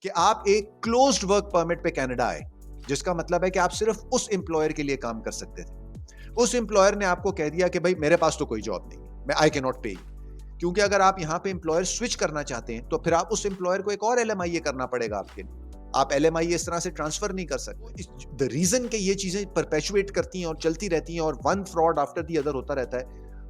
कि आप एक क्लोज्ड वर्क परमिट पे कनाडा आए, जिसका मतलब है कि आप सिर्फ उस एम्प्लॉयर के लिए काम कर सकते थे। उस एम्प्लॉयर ने आपको कह दिया कि भाई मेरे पास तो कोई जॉब नहीं है, मैं आई कैन नॉट पे यू। क्योंकि अगर आप यहाँ पे एम्प्लॉयर स्विच करना चाहते हैं तो फिर आप उस एम्प्लॉयर को एक और एलएमआईए करना पड़ेगा आपके लिए। आप एलएमआईए इस तरह से ट्रांसफर नहीं कर सकते। द रीजन कि ये चीजें परपेचुएट करती हैं और चलती रहती हैं और one fraud after the other होता रहता है,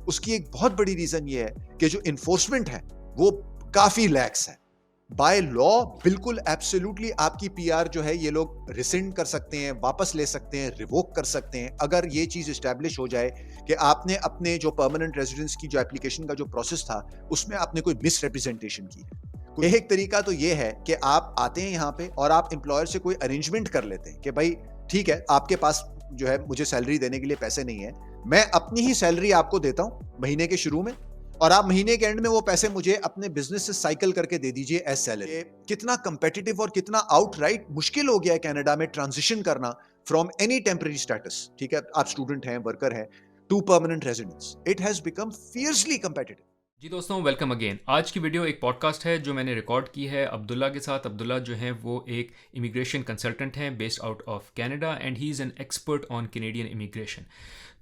उसकी एक बहुत बड़ी रीजन ये है कि जो इन्फोर्समेंट है वो काफी लैक्स है। बाय लॉ बिल्कुल एब्सोल्युटली आपकी पीआर जो है ये लोग रिसेंड कर सकते हैं, वापस ले सकते हैं, रिवोक कर सकते हैं, अगर ये चीज एस्टैब्लिश हो जाए कि आपने अपने जो परमानेंट रेजिडेंस की जो एप्लीकेशन का जो प्रोसेस था उसमें आपने कोई मिस रिप्रेजेंटेशन की है। एक तरीका तो ये है कि आप आते हैं यहाँ पे और आप एम्प्लॉयर से कोई अरेंजमेंट कर लेते हैं कि भाई ठीक है, आपके पास जो है मुझे सैलरी देने के लिए पैसे नहीं है, मैं अपनी ही सैलरी आपको देता हूं महीने के शुरू में, और आप महीने के एंड में वो पैसे मुझे अपने बिजनेस से साइकिल करके दे दीजिए एज सैलरी। कितना कंपेटिटिव और कितना आउटराइट मुश्किल हो गया है कनाडा में ट्रांजिशन करना फ्रॉम एनी टेम्पररी स्टेटस, ठीक है, आप स्टूडेंट हैं, वर्कर हैं, to permanent residence. It has become fiercely competitive. जी दोस्तों, वेलकम अगेन। आज की वीडियो एक पॉडकास्ट है जो मैंने रिकॉर्ड की है अब्दुल्ला के साथ। अब्दुल्ला जो है वो एक इमिग्रेशन कंसल्टेंट हैं based out of Canada and he is an expert on Canadian immigration.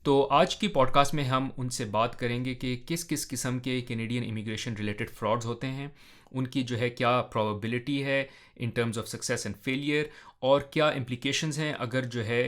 तो आज की पॉडकास्ट में हम उनसे बात करेंगे कि किस किस किस्म के कैनेडियन इमिग्रेशन रिलेटेड फ्रॉड्स होते हैं, उनकी जो है क्या प्रोबेबिलिटी है in terms of success and failure, और क्या इम्प्लीकेशंस हैं अगर जो है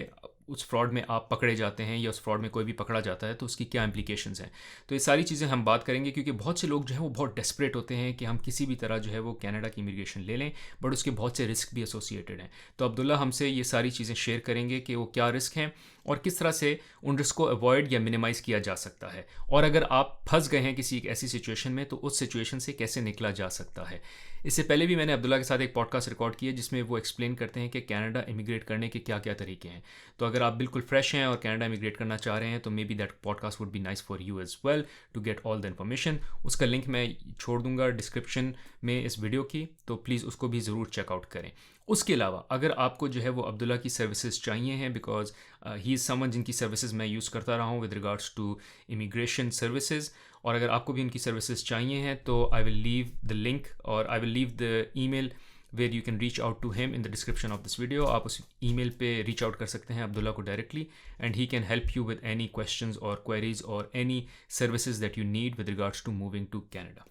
उस फ्रॉड में आप पकड़े जाते हैं या उस फ्रॉड में कोई भी पकड़ा जाता है तो उसकी क्या इम्प्लीकेशंस हैं। तो ये सारी चीज़ें हम बात करेंगे क्योंकि बहुत से लोग जो है वो बहुत डेस्परेट होते हैं कि हम किसी भी तरह जो है वो कनाडा की इमिग्रेशन ले लें, बट उसके बहुत से रिस्क भी एसोसिएटेड हैं। तो अब्दुल्ला हमसे ये सारी चीज़ें शेयर करेंगे कि वो क्या रिस्क हैं और किस तरह से उन रिस्क को अवॉइड या मिनिमाइज़ किया जा सकता है, और अगर आप फंस गए हैं किसी एक ऐसी सिचुएशन में तो उस सिचुएशन से कैसे निकला जा सकता है। इससे पहले भी मैंने अब्दुल्ला के साथ एक पॉडकास्ट रिकॉर्ड किया जिसमें वो एक्सप्लेन करते हैं कि कनाडा इमिग्रेट करने के क्या क्या तरीके हैं। तो अगर आप बिल्कुल फ्रेश हैं और कनाडा इमिग्रेट करना चाह रहे हैं तो may be that podcast would be nice for you as well to get all the information. उसका लिंक मैं छोड़ दूंगा डिस्क्रिप्शन में इस वीडियो की, तो प्लीज़ उसको भी ज़रूर चेकआउट करें। उसके अलावा अगर आपको जो है वो अब्दुल्ला की सर्विसेज चाहिए हैं, बिकॉज ही इज़ समवन जिनकी सर्विसेज मैं यूज़ करता रहा हूँ with regards to immigration services, और अगर आपको भी उनकी सर्विसेज चाहिए हैं तो I will leave the link और I will leave the email where you can reach out to him in the description of this video. आप उस email पे reach out कर सकते हैं अब्दुल्ला को directly and he can help you with any questions or queries or any services that you need with regards to moving to Canada.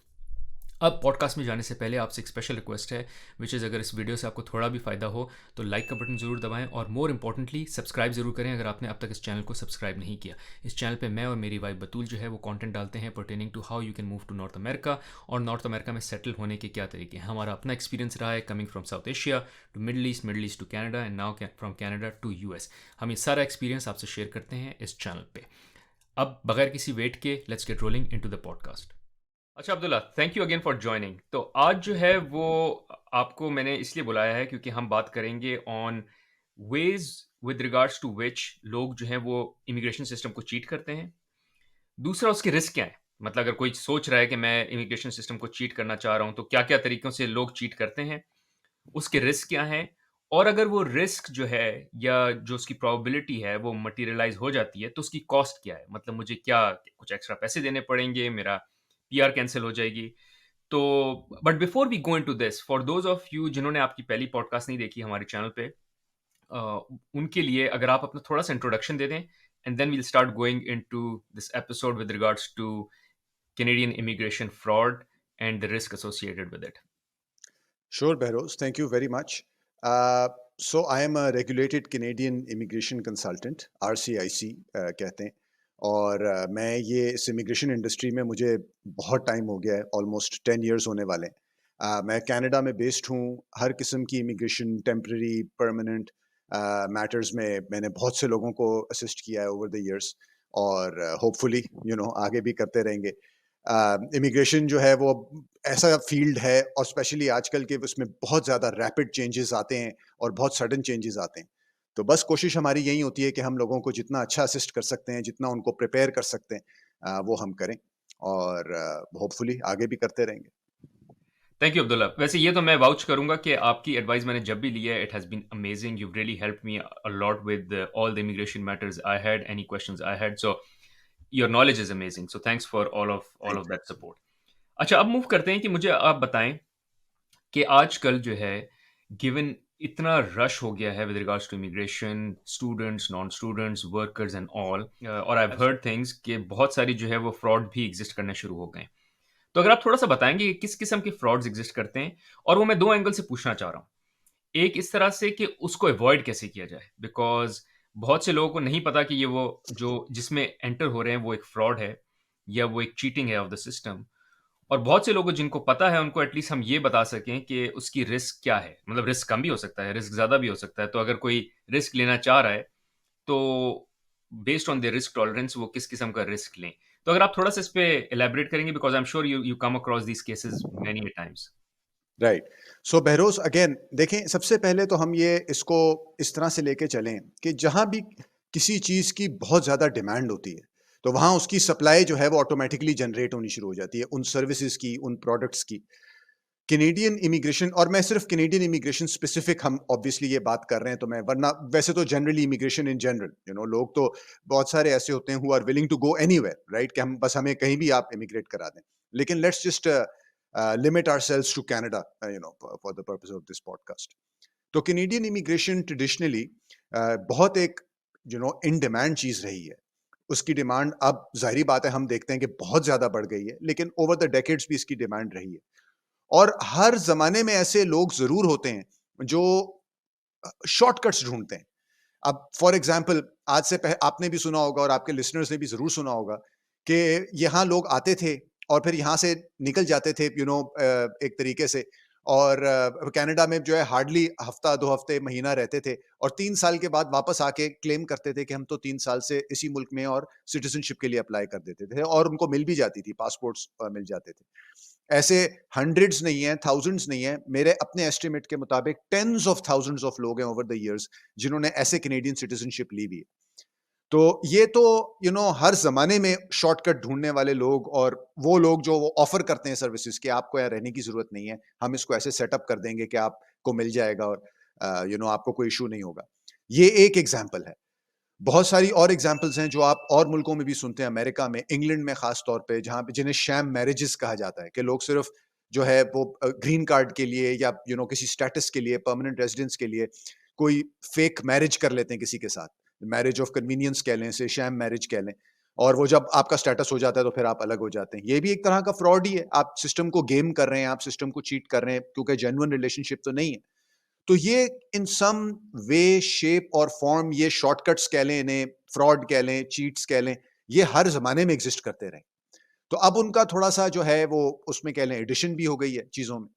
अब podcast में जाने से पहले आपसे एक स्पेशल रिक्वेस्ट है, विच इज़ अगर इस वीडियो से आपको थोड़ा भी फ़ायदा हो तो लाइक का बटन ज़रूर दबाएं और मोर इंपॉर्टेंटली सब्सक्राइब ज़रूर करें अगर आपने अब तक इस चैनल को सब्सक्राइब नहीं किया। इस चैनल पे मैं और मेरी वाइफ बतूल जो है वो कंटेंट डालते हैं pertaining to how you can move to North America, और नॉर्थ अमेरिका में सेटल होने के क्या तरीके हैं। हमारा अपना एक्सपीरियंस रहा है coming from South Asia to Middle East to Canada and now from Canada to US. हम ये सारा एक्सपीरियंस आपसे शेयर करते हैं इस चैनल पर। अब बगैर किसी वेट के let's get rolling into the podcast. अच्छा Abdullah, thank you again for joining. तो आज जो है वो आपको मैंने इसलिए बुलाया है क्योंकि हम बात करेंगे on wages with regards to which लोग जो हैं वो इमिग्रेशन सिस्टम को चीट करते हैं। दूसरा, उसके रिस्क क्या है, मतलब अगर कोई सोच रहा है कि मैं इमिग्रेशन सिस्टम को चीट करना चाह रहा हूं तो क्या क्या तरीकों से लोग चीट करते हैं, उसके रिस्क क्या हैं, और अगर वो रिस्क जो है या जो उसकी प्रोबेबिलिटी है वो मटेरियलाइज हो जाती है तो उसकी कॉस्ट क्या है, मतलब मुझे क्या कुछ एक्स्ट्रा पैसे देने पड़ेंगे, मेरा पीआर कैंसिल हो जाएगी। तो but before we go into this, for those of you जिन्होंने आपकी पहली पॉडकास्ट नहीं देखी हमारे चैनल पे, उनके लिए अगर आप अपना थोड़ा सा इंट्रोडक्शन दे दें and then we'll start going into this episode with regards to Canadian immigration fraud and the risk associated with it. Sure, Behroz. Thank you very much. So I am a regulated Canadian immigration consultant, RCIC कहते हैं, और मैं ये इस immigration industry में मुझे बहुत time हो गया है, ऑलमोस्ट 10 years होने वाले हैं। मैं कनाडा में बेस्ड हूँ। हर किस्म की इमिग्रेशन, टेम्पररी, परमानेंट मैटर्स में मैंने बहुत से लोगों को असिस्ट किया है ओवर द ईयर्स, और होपफुली आगे भी करते रहेंगे। इमिग्रेशन जो है वो ऐसा फील्ड है, और स्पेशली आजकल के उसमें बहुत ज़्यादा रैपिड चेंजेस आते हैं और बहुत सडन चेंजेस आते हैं। तो बस कोशिश हमारी यही होती है कि हम लोगों को जितना अच्छा असिस्ट कर सकते हैं, जितना उनको प्रिपेयर कर सकते हैं, वो हम करें, और होपफुली आगे भी करते रहेंगे। Thank you Abdullah. वैसे ये तो मैं वाउच करूंगा कि आपकी एडवाइस मैंने जब भी ली है, it has been amazing, you really help me a lot with all the immigration matters I had, any questions I had, so your knowledge is amazing, so thanks for all thank of you. That support. अच्छा, अब move करते हैं कि मुझे आप बताएं कि आजकल जो है गिवन इतना रश हो गया है with regards to immigration, students, non students, workers and all, और आई हैव अच्छा। हर्ड थिंग्स कि बहुत सारी जो है वो फ्रॉड भी एग्जिस्ट करने शुरू हो गए। तो अगर आप थोड़ा सा बताएंगे कि किस किस्म के फ्रॉड्स एग्जिस्ट करते हैं, और वो मैं दो एंगल से पूछना चाह रहा हूँ। एक इस तरह से कि उसको अवॉइड कैसे किया जाए, बिकॉज बहुत से लोगों को नहीं पता कि ये वो जो जिसमें एंटर हो रहे हैं वो एक फ्रॉड है या वो एक चीटिंग है ऑफ द सिस्टम। और बहुत से लोगों जिनको पता है उनको एटलीस्ट हम ये बता सकें कि उसकी रिस्क क्या है, मतलब रिस्क कम भी हो सकता है, रिस्क ज्यादा भी हो सकता है। तो अगर कोई रिस्क लेना चाह रहा है तो based on the risk tolerance वो किस किस्म का रिस्क लें। तो अगर आप थोड़ा सा इस पे एलैबोरेट करेंगे, because I am sure you you come across these cases many times. Right. So Behroz again देखें, सबसे पहले तो हम ये इसको इस तरह से लेके चलें कि जहां भी किसी चीज की बहुत ज्यादा डिमांड होती है तो वहां उसकी सप्लाई जो है वो ऑटोमेटिकली जनरेट होनी शुरू हो जाती है, उन सर्विसेज की, उन प्रोडक्ट्स की। कैनेडियन इमिग्रेशन, और मैं सिर्फ कैनेडियन इमिग्रेशन स्पेसिफिक हम ऑब्वियसली ये बात कर रहे हैं, तो मैं वरना वैसे तो जनरली इमिग्रेशन इन जनरल, लोग तो बहुत सारे ऐसे होते हैं who are willing to go anywhere, right, कि हम बस हमें कहीं भी आप इमिग्रेट करा दें। लेकिन let's just limit ourselves to Canada, for the purpose of this podcast. तो कैनेडियन इमिग्रेशन ट्रेडिशनली बहुत एक इन डिमांड चीज रही है। उसकी डिमांड अब जाहिर बात है हम देखते हैं कि बहुत ज्यादा बढ़ गई है, लेकिन ओवर द डेकेड्स भी इसकी डिमांड रही है। और हर जमाने में ऐसे लोग जरूर होते हैं जो शॉर्टकट्स ढूंढते हैं। अब फॉर एग्जांपल, आज से आपने भी सुना होगा और आपके लिसनर्स ने भी जरूर सुना होगा कि यहाँ लोग आते थे और फिर यहाँ से निकल जाते थे, एक तरीके से। और कनाडा में जो है हार्डली हफ्ता 2 हफ्ते महीना रहते थे, और 3 साल के बाद वापस आके क्लेम करते थे कि हम तो 3 साल से इसी मुल्क में, और सिटीजनशिप के लिए अप्लाई कर देते थे और उनको मिल भी जाती थी, पासपोर्ट्स मिल जाते थे। ऐसे हंड्रेड्स नहीं है, थाउजेंड्स नहीं है, मेरे अपने एस्टिमेट के मुताबिक टेंस ऑफ थाउजेंड्स ऑफ लोग हैं ओवर द इयर्स जिन्होंने ऐसे कैनेडियन सिटीजनशिप ली हुई है। तो ये तो हर जमाने में शॉर्टकट ढूंढने वाले लोग, और वो लोग जो वो ऑफर करते हैं सर्विसेज कि आपको यहाँ रहने की जरूरत नहीं है, हम इसको ऐसे सेटअप कर देंगे कि आपको मिल जाएगा, और आपको कोई इशू नहीं होगा। ये एक एग्जाम्पल है। बहुत सारी और एग्जाम्पल्स हैं जो आप और मुल्कों में भी सुनते हैं, अमेरिका में, इंग्लैंड में खास तौर पे, जहां पे जिन्हें शैम मैरिजेस कहा जाता है, कि लोग सिर्फ जो है वो ग्रीन कार्ड के लिए या किसी स्टेटस के लिए, परमानेंट रेजिडेंस के लिए कोई फेक मैरिज कर लेते हैं किसी के साथ। मैरिज ऑफ कन्वीनियंस कह लें, से शैम मैरिज कह लें। और वो जब आपका स्टेटस हो जाता है तो फिर आप अलग हो जाते हैं। ये भी एक तरह का फ्रॉड ही है, आप सिस्टम को गेम कर रहे हैं, आप सिस्टम को चीट कर रहे हैं, क्योंकि जेन्युइन रिलेशनशिप तो नहीं है। तो ये इन सम वे, शेप और फॉर्म, ये शॉर्टकट्स कह लें, इन्हें फ्रॉड कह लें, चीट्स कह लें, ये हर जमाने में एग्जिस्ट करते रहे। तो अब उनका थोड़ा सा जो है वो, उसमें कह लें एडिशन भी हो गई है चीजों में।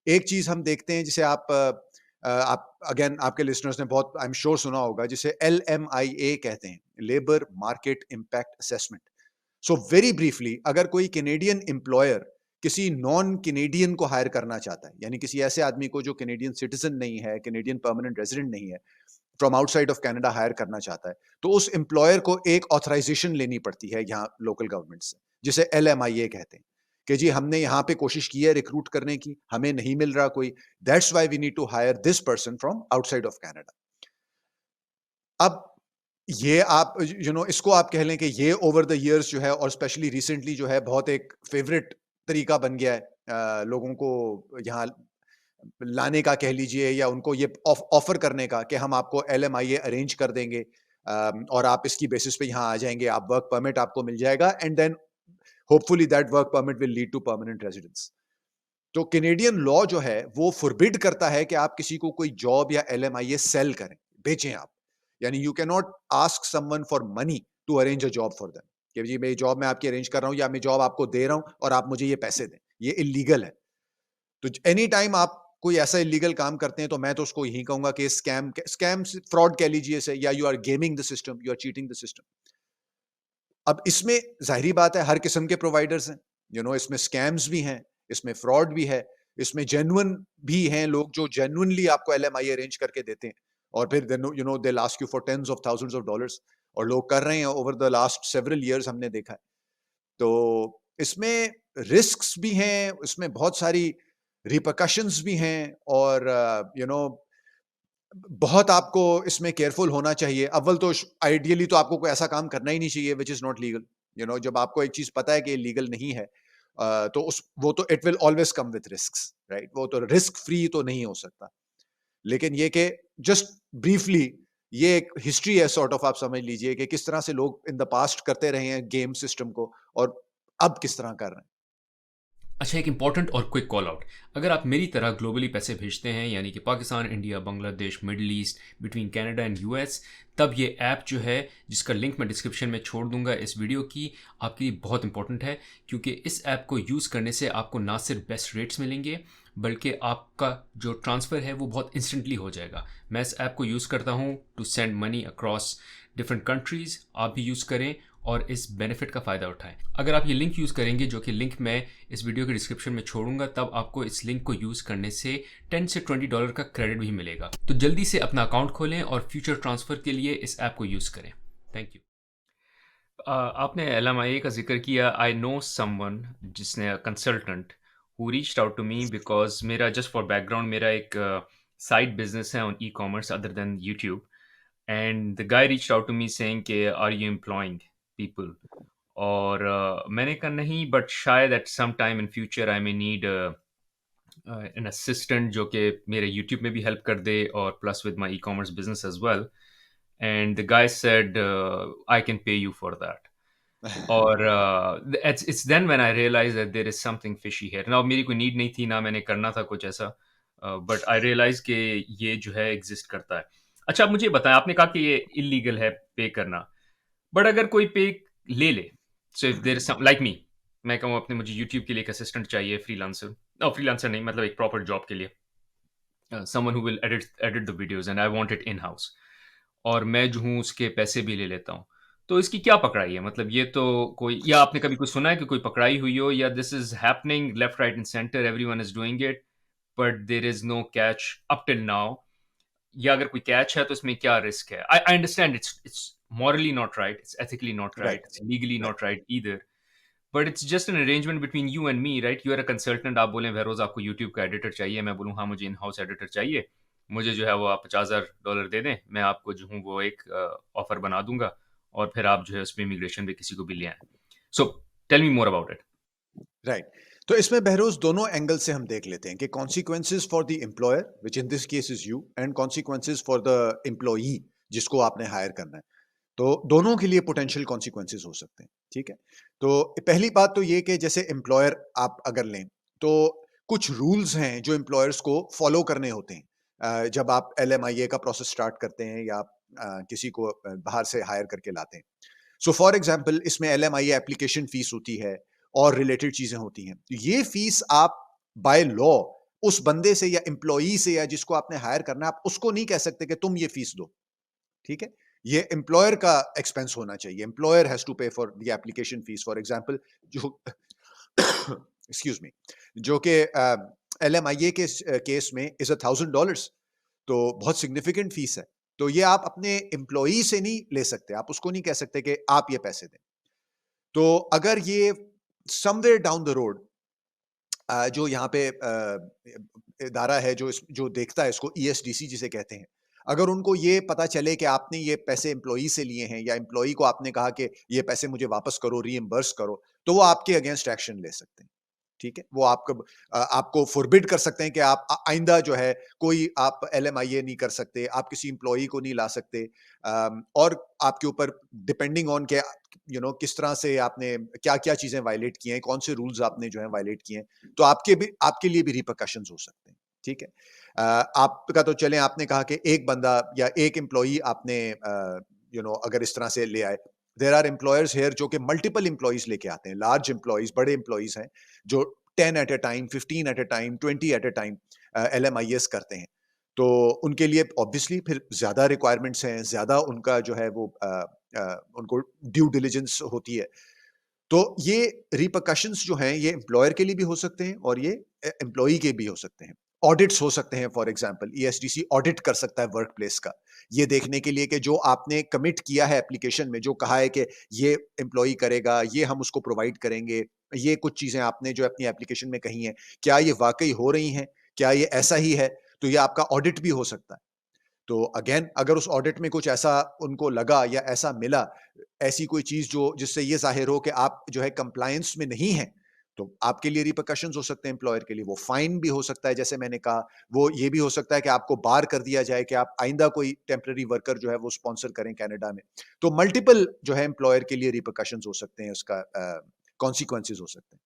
एक चीज हम देखते हैं जिसे आप अगेन, आपके लिसनर्स ने बहुत आई एम श्योर सुना होगा, जिसे LMIA कहते हैं, labour market impact assessment. So very briefly, अगर कोई कैनेडियन एम्प्लॉयर किसी नॉन कैनेडियन को हायर करना चाहता है, यानी किसी ऐसे आदमी को जो कैनेडियन सिटीजन नहीं है, कैनेडियन परमानेंट रेजिडेंट नहीं है, from outside of Canada hire करना चाहता है, तो उस एम्प्लॉयर को एक ऑथराइजेशन लेनी पड़ती है यहाँ लोकल गवर्नमेंट से, जिसे LMIA कहते हैं, कि जी हमने यहाँ पे कोशिश की है रिक्रूट करने की, हमें नहीं मिल रहा कोई, that's why we need to hire this person from outside of Canada. अब ये आप इसको आप कह लें कि ये ओवर द इयर्स जो है, और स्पेशली रिसेंटली जो है, बहुत एक फेवरेट तरीका बन गया है लोगों को यहाँ लाने का, कह लीजिए, या उनको ये ऑफर करने का कि हम आपको LMIA अरेंज कर देंगे, और आप इसकी बेसिस पे यहाँ आ जाएंगे, आप वर्क परमिट आपको मिल जाएगा, and then hopefully that work permit will lead to permanent residence. तो कैनेडियन लॉ जो है वो फॉरबिड करता है कि आप किसी को कोई जॉब या LMIA सेल करें, बेचें आप। यानी you can not ask someone for money to arrange a job for them, कि जी मेरी जॉब मैं आपकी अरेंज कर रहा हूं, या मैं जॉब आपको दे रहा हूं और आप मुझे ये पैसे दें। ये इलीगल है। तो एनी टाइम आप कोई ऐसा इलीगल काम करते हैं तो मैं तो उसको यही कहूंगा कि स्कैम फ्रॉड कह लीजिए इसे, या you are gaming the system, you are cheating the system. अब इसमें जाहिर बात है हर किस्म के प्रोवाइडर्स हैं, इसमें स्कैम्स भी हैं, इसमें फ्रॉड भी है, इसमें जेन्युइन भी हैं लोग जो जेन्युइनली आपको LMIA अरेंज करके देते हैं, और फिर they ask you for tens of thousands of dollars, और लोग कर रहे हैं over the last several years, हमने देखा है। तो इसमें रिस्क्स भी हैं, इसमें बहुत सारी रिपरकशंस भी हैं, और बहुत आपको इसमें केयरफुल होना चाहिए। अव्वल तो आइडियली तो आपको कोई ऐसा काम करना ही नहीं चाहिए विच इज नॉट लीगल। जब आपको एक चीज पता है कि लीगल नहीं है, तो उस वो तो it will always come with risks, right. वो तो रिस्क फ्री तो नहीं हो सकता। लेकिन ये कि जस्ट ब्रीफली ये एक हिस्ट्री है, सॉर्ट ऑफ आप समझ लीजिए कि किस तरह से लोग इन द पास्ट करते रहे हैं गेम सिस्टम को, और अब किस तरह कर रहे हैं। अच्छा, एक इंपॉर्टेंट और क्विक कॉल आउट। अगर आप मेरी तरह ग्लोबली पैसे भेजते हैं, यानी कि Pakistan, India, Bangladesh, middle east, between Canada and US, तब ये ऐप जो है, जिसका लिंक मैं डिस्क्रिप्शन में छोड़ दूंगा इस वीडियो की, आपके लिए बहुत इंपॉर्टेंट है, क्योंकि इस ऐप को यूज़ करने से आपको ना सिर्फ बेस्ट रेट्स मिलेंगे, बल्कि आपका जो ट्रांसफ़र है वो बहुत इंस्टेंटली हो जाएगा। मैं इस ऐप को यूज़ करता हूँ to send money across different countries. आप भी यूज़ करें और इस बेनिफिट का फ़ायदा उठाएं। अगर आप ये लिंक यूज़ करेंगे, जो कि लिंक मैं इस वीडियो के डिस्क्रिप्शन में छोड़ूंगा, तब आपको इस लिंक को यूज़ करने से $10 से $20 का क्रेडिट भी मिलेगा। तो जल्दी से अपना अकाउंट खोलें और फ्यूचर ट्रांसफ़र के लिए इस ऐप को यूज़ करें। Thank you. आपने LMIA का जिक्र किया। आई नो समवन जिसने consultant who reached out to me, because मेरा, जस्ट फॉर बैकग्राउंड, मेरा एक साइड बिजनेस है on ecommerce other than YouTube, and the guy reached out to me saying कि आर यू एम्प्लॉइंग पीपल, और मैंने कहा नहीं, बट शायद at some time in future I may need an assistant जो कि मेरे यूट्यूब में भी हेल्प कर दे और plus with my e commerce business as well. And the guy said I can pay you for that. और it's then when I realise that there is something fishy here. Now मेरी कोई need नहीं थी, ना मैंने करना था कुछ ऐसा, बट आई रियलाइज कि ये जो है एग्जिस्ट करता है। अच्छा, आप मुझे बताएं, आपने कहा कि ये इलीगल है पे करना, बट अगर कोई पे ले so if there is some like me, मैं कहूँ अपने, मुझे यूट्यूब के लिए एक असिस्टेंट चाहिए, फ्रीलांसर, फ्रीलांसर नहीं, मतलब एक प्रॉपर जॉब के लिए, someone who will edit edit the videos and I want it in house, और मैं जो हूँ उसके पैसे भी ले लेता हूँ, तो इसकी क्या पकड़ाई है? मतलब ये तो कोई, या आपने कभी कुछ सुना है कि कोई पकड़ाई हुई हो, या this is happening left right and center, everyone is doing it, but there is no catch up till now, या अगर कोई कैच है तो इसमें क्या रिस्क है? I understand it's morally not right, it's ethically not right, right, it's legally right. not right either, but it's just an arrangement between you and me, right? You are a consultant, आप बोलें बहरोज आपको YouTube का editor चाहिए, मैं बोलूँ हाँ मुझे in house editor चाहिए, मुझे जो है वो आप $50,000 दे दें, मैं आपको जो हूँ वो एक ऑफर बना दूंगा, और फिर आप जो है उसमें इमिग्रेशन पे किसी को भी ले आए। So tell me more about it. Right. तो इसमें बहरोज दोनों एंगल से हम देख लेते हैं कि consequences for the employer, which in this case is you, and consequences for the employee जिसको आपने हायर करना है। तो दोनों के लिए पोटेंशियल कॉन्सिक्वेंसेज हो सकते हैं। ठीक है। तो पहली बात तो ये कि जैसे एम्प्लॉयर आप अगर लें, तो कुछ रूल्स हैं जो एम्प्लॉयर्स को फॉलो करने होते हैं जब आप LMIA का प्रोसेस स्टार्ट करते हैं, या आप किसी को बाहर से हायर करके लाते हैं। सो फॉर एग्जाम्पल, इसमें LMIA एप्लीकेशन फीस होती है और रिलेटेड चीजें होती हैं। तो ये फीस आप बाय लॉ उस बंदे से या एम्प्लॉई से, या जिसको आपने हायर करना है, आप उसको नहीं कह सकते कि तुम ये फीस दो। ठीक है। ये एम्प्लॉयर का एक्सपेंस होना चाहिए। एम्प्लॉयर हैज टू पे for the application fees. For example, जो एक्सक्यूज मी, जो कि LMIA के केस में इज $1,000, तो बहुत सिग्निफिकेंट फीस है। तो ये आप अपने एम्प्लॉई से नहीं ले सकते, आप उसको नहीं कह सकते कि आप ये पैसे दें। तो अगर ये समवेयर डाउन द रोड जो यहाँ पे इदारा है जो देखता है इसको, ESDC जिसे कहते हैं, अगर उनको ये पता चले कि आपने ये पैसे एम्प्लॉई से लिए हैं, या एम्प्लॉई को आपने कहा कि ये पैसे मुझे वापस करो, रीइंबर्स करो, तो वो आपके अगेंस्ट एक्शन ले सकते हैं। ठीक है। वो आपको फोरबिड कर सकते हैं कि आप आइंदा जो है कोई आप LMIA नहीं कर सकते, आप किसी एम्प्लॉई को नहीं ला सकते, और आपके ऊपर डिपेंडिंग ऑन के किस तरह से आपने क्या क्या चीजें वायलेट की हैं, कौन से रूल्स आपने जो है वायलेट किए हैं, तो आपके लिए भी रिपरकशंस हो सकते हैं। ठीक है। आपका तो चलें, आपने कहा कि एक बंदा या एक एम्प्लॉई आपने अगर इस तरह से ले आए, देयर आर एम्प्लॉयर्स हेयर जो कि मल्टीपल एम्प्लॉइज लेके आते हैं, लार्ज एम्प्लॉइज, बड़े एम्प्लॉइज हैं जो 10 at a time, 15 at a time, 20 at a time LMIS करते हैं। तो उनके लिए ऑब्वियसली फिर ज्यादा रिक्वायरमेंट्स हैं, ज्यादा उनका जो है वो उनको ड्यू डिलिजेंस होती है। तो ये रिपरकशंस जो हैं, ये एम्प्लॉयर के लिए भी हो सकते हैं और ये एम्प्लॉई के भी हो सकते हैं। ऑडिट्स हो सकते हैं। फॉर एग्जांपल, ESDC ऑडिट कर सकता है वर्क प्लेस का, ये देखने के लिए कि जो आपने कमिट किया है एप्लीकेशन में, जो कहा है कि ये एम्प्लॉई करेगा, ये हम उसको प्रोवाइड करेंगे, ये कुछ चीजें आपने जो अपनी एप्लीकेशन में कही हैं, क्या ये वाकई हो रही हैं, क्या ये ऐसा ही है? तो ये आपका ऑडिट भी हो सकता है। तो अगेन, अगर उस ऑडिट में कुछ ऐसा उनको लगा या ऐसा मिला, ऐसी कोई चीज जो जिससे ये जाहिर हो कि आप जो है कंप्लायंस में नहीं है, तो आपके लिए रिperकशंस हो सकते हैं एम्प्लॉयर के लिए, वो फाइन भी हो सकता है जैसे मैंने कहा, वो ये भी हो सकता है कि आपको बार कर दिया जाए कि आप आइंदा कोई टेम्परेरी वर्कर जो है वो स्पॉन्सर करें कनाडा में। तो मल्टीपल जो है एम्प्लॉयर के लिए रिperकशंस हो सकते हैं, उसका कॉन्सिक्वेंसेस हो सकते हैं।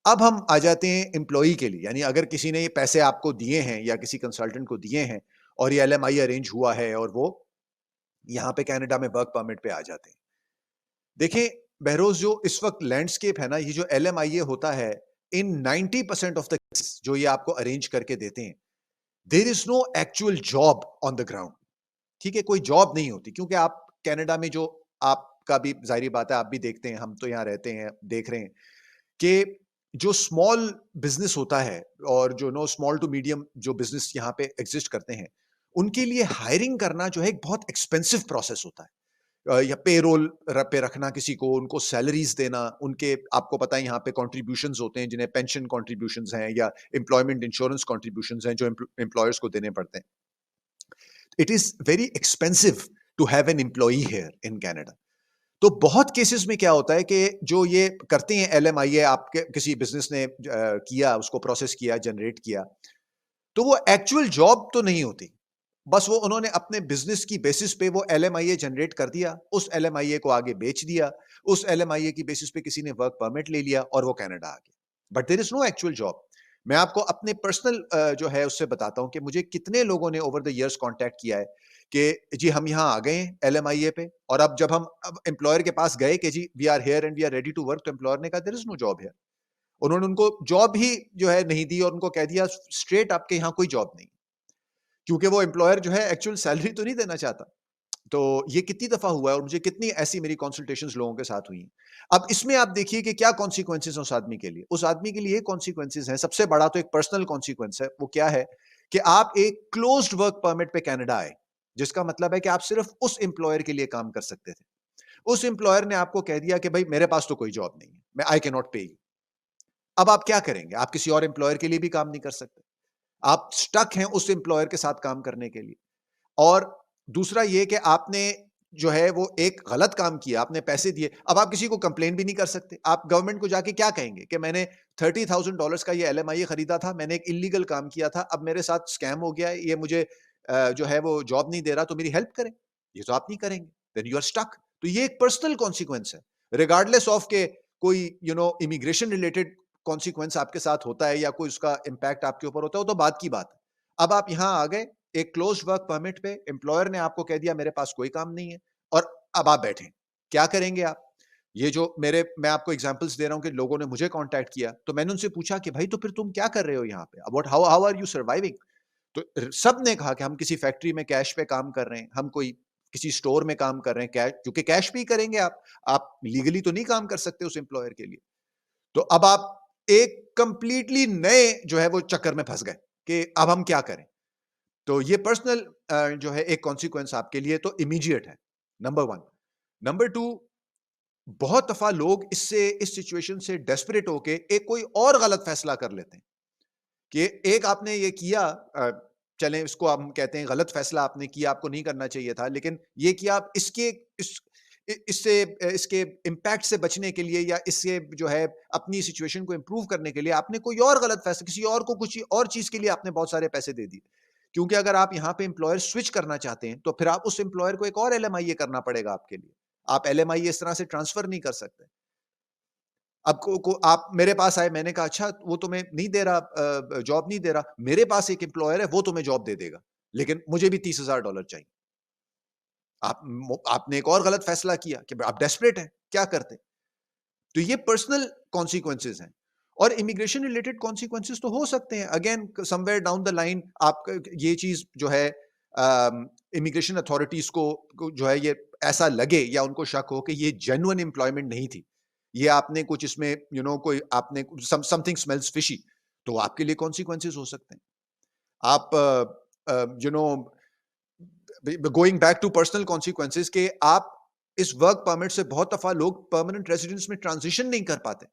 अब हम आ जाते हैं एम्प्लॉई के लिए, यानी अगर किसी ने ये पैसे आपको दिए हैं या किसी कंसल्टेंट को दिए हैं और ये एलएमआई अरेंज हुआ है और वो यहाँ पे कनाडा में वर्क परमिट पे आ जाते हैं। देखिए बहरोज, जो इस वक्त लैंडस्केप है ना, ये जो एलएमआईए होता है, इन 90% ऑफ द केसेस जो ये आपको अरेंज करके देते हैं, there is no actual job on the ground. ठीक है, कोई जॉब नहीं होती, क्योंकि आप कनाडा में जो आपका भी जाहिर बात है, आप भी देखते हैं, हम तो यहाँ रहते हैं, देख रहे हैं कि जो स्मॉल बिजनेस होता है और जो नो स्मॉल टू मीडियम जो बिजनेस यहाँ पे एग्जिस्ट करते हैं, उनके लिए हायरिंग करना जो है एक बहुत एक्सपेंसिव प्रोसेस होता है। या पेरोल पे रखना किसी को, उनको सैलरीज देना, उनके आपको पता है यहाँ पे कॉन्ट्रीब्यूशंस होते हैं जिन्हें पेंशन कॉन्ट्रीब्यूशंस हैं या एम्प्लॉयमेंट इंश्योरेंस कॉन्ट्रीब्यूशंस हैं जो एम्प्लॉयर्स को देने पड़ते हैं। It is very expensive to have an employee here in Canada. तो बहुत केसेस में क्या होता है कि जो ये करते हैं एलएमआईए, आपके किसी बिजनेस ने किया, उसको प्रोसेस किया, जनरेट किया, तो वो एक्चुअल जॉब तो नहीं होती। बस वो उन्होंने अपने बिजनेस की बेसिस पे वो एलएमआईए जनरेट कर दिया, उस एलएमआईए को आगे बेच दिया, उस एलएमआईए की बेसिस पे किसी ने वर्क परमिट ले लिया और वो कनाडा आ गया। But there is no actual job. मैं आपको अपने पर्सनल जो है उससे बताता हूं कि मुझे कितने लोगों ने ओवर द इयर्स कांटेक्ट किया है कि जी हम यहाँ आ गए हैं एलएमआईए पे, और अब जब हम अब एम्प्लॉयर के पास गए कि जी we are here and we are ready to work, तो एम्प्लॉयर ने कहा there is no job here. उन्होंने उनको जॉब ही जो है नहीं दी और उनको कह दिया स्ट्रेट आपके यहाँ कोई जॉब नहीं, क्योंकि वो एम्प्लॉयर जो है एक्चुअल सैलरी तो नहीं देना चाहता। तो ये कितनी दफा हुआ है और मुझे कितनी ऐसी मेरी कंसल्टेशंस लोगों के साथ हुई हैं। अब इसमें आप देखिए कि क्या कॉन्सिक्वेंसेस उस आदमी के लिए, उस आदमी के लिए कॉन्सिक्वेंसेस हैं। सबसे बड़ा तो एक पर्सनल कॉन्सिक्वेंस है, वो क्या है कि आप एक क्लोज्ड वर्क परमिट पे कनाडा आए, जिसका मतलब है कि आप सिर्फ उस एम्प्लॉयर के लिए काम कर सकते थे। उस एम्प्लॉयर ने आपको कह दिया कि भाई मेरे पास तो कोई जॉब नहीं है, मैं आई कैन नॉट पे यू। अब आप क्या करेंगे? आप किसी और एम्प्लॉयर के लिए भी काम नहीं कर सकते, आप स्टक हैं उस एम्प्लॉयर के साथ काम करने के लिए। और दूसरा ये कि आपने जो है वो एक गलत काम किया, आपने पैसे दिए। अब आप किसी को कंप्लेन भी नहीं कर सकते। आप गवर्नमेंट को जाके क्या कहेंगे कि मैंने $30,000 का ये एलएमआई खरीदा था, मैंने एक इल्लीगल काम किया था, अब मेरे साथ स्कैम हो गया है, ये मुझे जो है वो जॉब नहीं दे रहा, तो मेरी हेल्प करें। ये तो आप नहीं करेंगे, देन यू आर स्टक। तो ये एक पर्सनल कॉन्सिक्वेंस है, रिगार्डलेस ऑफ के कोई इमिग्रेशन रिलेटेड कॉन्सिक्वेंस आपके साथ होता है या कोई उसका इम्पैक्ट आपके ऊपर होता है, वो तो बात की बात है। अब आप यहाँ आ गए एक क्लोज वर्क परमिट पे, एम्प्लॉयर ने आपको कह दिया मेरे पास कोई काम नहीं है, और अब आप बैठे, क्या करेंगे आप? ये जो मेरे मैं आपको एग्जांपल्स दे रहा हूं कि लोगों ने मुझे कांटेक्ट किया, तो मैंने उनसे पूछा कि भाई तो फिर तुम क्या कर रहे हो यहाँ पे, what how how are you surviving? तो सब ने कहा कि हम किसी फैक्ट्री में कैश पे काम कर रहे हैं, हम कोई किसी स्टोर में काम कर रहे हैं, कैश, क्योंकि कैश पे ही करेंगे आप लीगली तो नहीं काम कर सकते उस एम्प्लॉयर के लिए। तो अब आप एक कंप्लीटली नए जो है वो चक्कर में फंस गए कि अब हम क्या करें। तो ये पर्सनल जो है एक कॉन्सिक्वेंस आपके लिए तो इमीडिएट है, नंबर वन। नंबर टू, बहुत दफा लोग इससे इस सिचुएशन से डेस्परेट होके एक कोई और गलत फैसला कर लेते हैं कि एक आपने ये किया, चलें इसको हम कहते हैं गलत फैसला आपने किया, आपको नहीं करना चाहिए था, लेकिन ये किया आप इससे इसके इम्पैक्ट से बचने के लिए या इससे जो है अपनी सिचुएशन को इंप्रूव करने के लिए आपने कोई और गलत फैसला, किसी और को कुछ और चीज के लिए आपने बहुत सारे पैसे दे दिए। क्योंकि अगर आप यहाँ पे एम्प्लॉयर स्विच करना चाहते हैं तो फिर आप उस एम्प्लॉयर को एक और एलएमआईए करना पड़ेगा आपके लिए। आप एलएमआईए इस तरह से ट्रांसफर नहीं कर सकते। अब आप मेरे पास आए, मैंने कहा अच्छा वो तुम्हें नहीं दे रहा, जॉब नहीं दे रहा, मेरे पास एक एम्प्लॉयर है वो तुम्हें जॉब दे देगा, लेकिन मुझे भी $30,000 चाहिए। आपने एक और गलत फैसला किया कि आप डेस्परेट हैं, क्या करते? तो ये पर्सनल कॉन्सिक्वेंसेस हैं। और इमिग्रेशन रिलेटेड कॉन्सिक्वेंसेस तो हो सकते हैं, again somewhere down the line आप ये चीज जो है इमिग्रेशन अथॉरिटीज को जो है ये ऐसा लगे या उनको शक हो कि ये जेन्युइन एम्प्लॉयमेंट नहीं थी, ये आपने कुछ इसमें कोई आपने समथिंग स्मेल्स फिशी, तो आपके लिए कॉन्सिक्वेंसेस हो सकते हैं। आप you know going back to personal consequences के आप इस वर्क परमिट से बहुत दफा लोग परमानेंट रेजिडेंस में ट्रांजिशन नहीं कर पाते,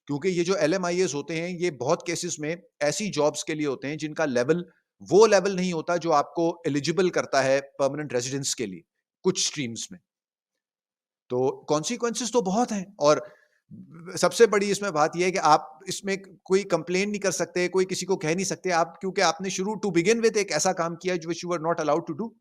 क्योंकि ये जो एलएमआईएस होते हैं ये बहुत केसेस में ऐसी जॉब्स के लिए होते हैं जिनका लेवल वो लेवल नहीं होता जो आपको एलिजिबल करता है परमानेंट रेजिडेंस के लिए कुछ स्ट्रीम्स में। तो कॉन्सिक्वेंसेस तो बहुत हैं। और सबसे बड़ी इसमें बात ये है कि आप इसमें कोई कंप्लेन नहीं कर सकते, कोई किसी को कह नहीं सकते आप, क्योंकि आपने शुरू टू बिगिन विद एक ऐसा काम किया which you were not allowed to do.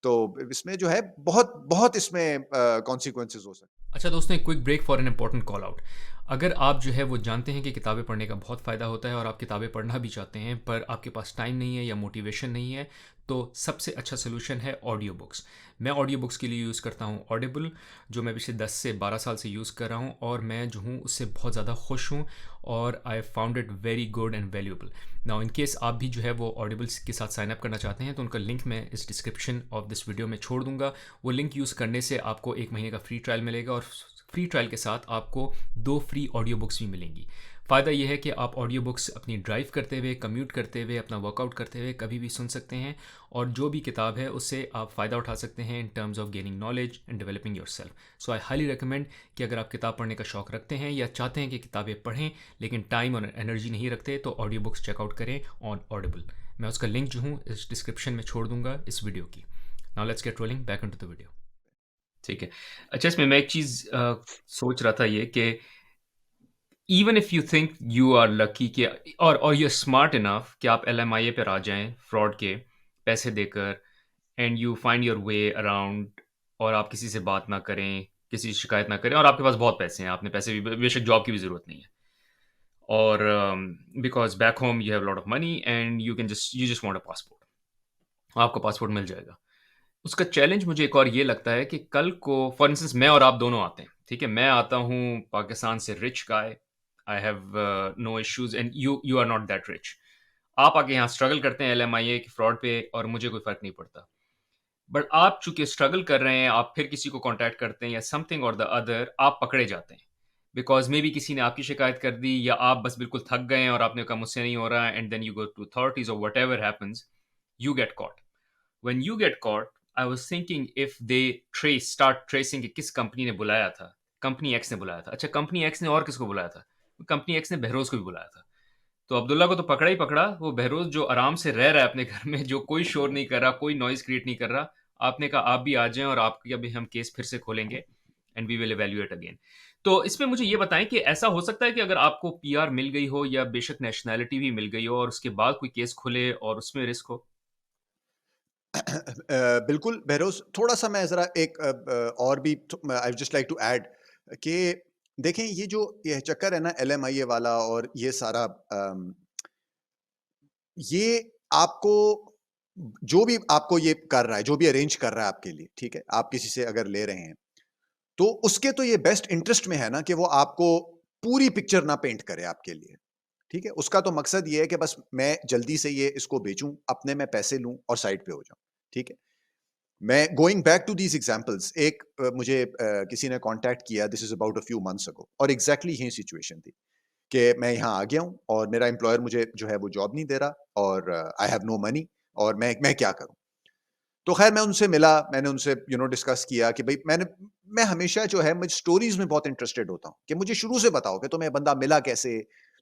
तो इसमें जो है बहुत बहुत इसमें कॉन्सिक्वेंसेस हो सकते हैं। अच्छा दोस्तों, एक quick break for an important call out. अगर आप जो है वो जानते हैं कि किताबें पढ़ने का बहुत फ़ायदा होता है और आप किताबें पढ़ना भी चाहते हैं पर आपके पास टाइम नहीं है या मोटिवेशन नहीं है, तो सबसे अच्छा सोल्यूशन है ऑडियो बुक्स। मैं ऑडियो बुक्स के लिए यूज़ करता हूँ ऑडिबल, जो मैं पिछले 10 से 12 साल से यूज़ कर रहा हूँ और मैं जो हूँ उससे बहुत ज़्यादा खुश हूँ और I found it very good and valuable. Now in case आप भी जो है वो ऑडिबल्स के साथ साइन अप करना चाहते हैं तो उनका लिंक मैं इस डिस्क्रिप्शन ऑफ दिस वीडियो में छोड़ दूंगा। वो लिंक यूज़ करने से आपको 1 महीने का फ्री ट्रायल मिलेगा और फ्री ट्रायल के साथ आपको 2 फ्री ऑडियो बुक्स भी मिलेंगी। फ़ायदा यह है कि आप ऑडियो बुक्स अपनी ड्राइव करते हुए, कम्यूट करते हुए, अपना वर्कआउट करते हुए कभी भी सुन सकते हैं और जो भी किताब है उससे आप फ़ायदा उठा सकते हैं in terms of gaining knowledge and developing your self. So I highly recommend कि अगर आप किताब पढ़ने का शौक रखते हैं या चाहते हैं कि किताबें पढ़ें लेकिन टाइम और एनर्जी नहीं रखते, तो ऑडियो बुक्स चेकआउट करें ऑन ऑडिबल। मैं उसका लिंक जो हूँ इस डिस्क्रिप्शन में छोड़ दूंगा इस वीडियो की। Now let's get rolling back into the video. ठीक है। अच्छा, इसमें मैं एक चीज़ सोच रहा था ये कि even if you think you are lucky कि और यू आर स्मार्ट इनफ कि आप एलएमआईए पर आ जाएं फ्रॉड के पैसे देकर and you find your way around और आप किसी से बात ना करें, किसी से शिकायत ना करें और आपके पास बहुत पैसे हैं, आपने पैसे भी बेशक जॉब की भी ज़रूरत नहीं है और because back home you have lot of money and you just want a passport, आपको पासपोर्ट मिल जाएगा। उसका चैलेंज मुझे एक और ये लगता है कि कल को फॉर इंस्टेंस मैं और आप दोनों आते हैं, ठीक है, मैं आता हूँ पाकिस्तान से, rich guy, I have no issues and you are not that rich. आप आके यहाँ स्ट्रगल करते हैं एलएमआईए की फ्रॉड पे और मुझे कोई फर्क नहीं पड़ता। बट आप चूंकि स्ट्रगल कर रहे हैं, आप फिर किसी को कांटेक्ट करते हैं या समथिंग और द अदर, आप पकड़े जाते हैं बिकॉज मे बी किसी ने आपकी शिकायत कर दी या आप बस बिल्कुल थक गए हैं और आपने कहा मुझसे नहीं हो रहा, and then you go to authorities और whatever happens, you get caught. When you get caught, I was thinking if they start tracing कि किस कंपनी ने बुलाया था, कंपनी एक्स ने बुलाया था, अच्छा कंपनी एक्स ने और किसको बुलाया था, कंपनी एक्स ने बहरोज को भी बुलाया था। तो अब्दुल्ला को तो पकड़ा ही पकड़ा, वो बहरोज जो आराम से रह रहा है अपने घर में, जो कोई शोर नहीं कर रहा, कोई नॉइज क्रिएट नहीं कर रहा, आपने कहा आप भी आ जाएं और आपकी अभी हम केस फिर से खोलेंगे and we will evaluate again. तो इसमें मुझे ये बताएं कि ऐसा हो सकता है कि अगर आपको पीआर मिल गई हो या बेशक नेशनैलिटी भी मिल गई हो और उसके बाद कोई केस खुले और उसमें रिस्क हो? बिल्कुल बहरोज़, थोड़ा-सा मैं ज़रा एक और भी I would just like to add कि देखें ये चक्कर है ना एलएमआईए वाला और ये सारा ये आपको जो भी आपको ये कर रहा है, जो भी अरेंज कर रहा है आपके लिए, ठीक है? आप किसी से अगर ले रहे हैं, तो उसके तो ये बेस्ट इंटरेस्ट में है ना कि वो आपको पूरी पिक्चर ना पेंट करे आपके लिए, ठीक है? उसका तो मकसद ये है कि बस मैं जल्दी से ये इसको बेचूँ, अपने मैं पैसे लूँ और साइड पे हो जाऊँ, ठीक है? मैं going back to these examples, एक मुझे किसी ने कॉन्टैक्ट किया, this is about a few months ago, और एग्ज़ैक्टली यही सिचुएशन थी कि मैं यहाँ आ गया हूँ और मेरा एम्प्लॉयर मुझे जो है वो जॉब नहीं दे रहा और आई हैव नो मनी और मैं क्या करूँ? तो ख़ैर मैं उनसे मिला, मैंने उनसे डिस्कस किया कि भई मैं हमेशा जो है मैं स्टोरीज़ में बहुत इंटरेस्टेड होता हूँ कि मुझे शुरू से बताओ कि तुम्हें बंदा मिला कैसे?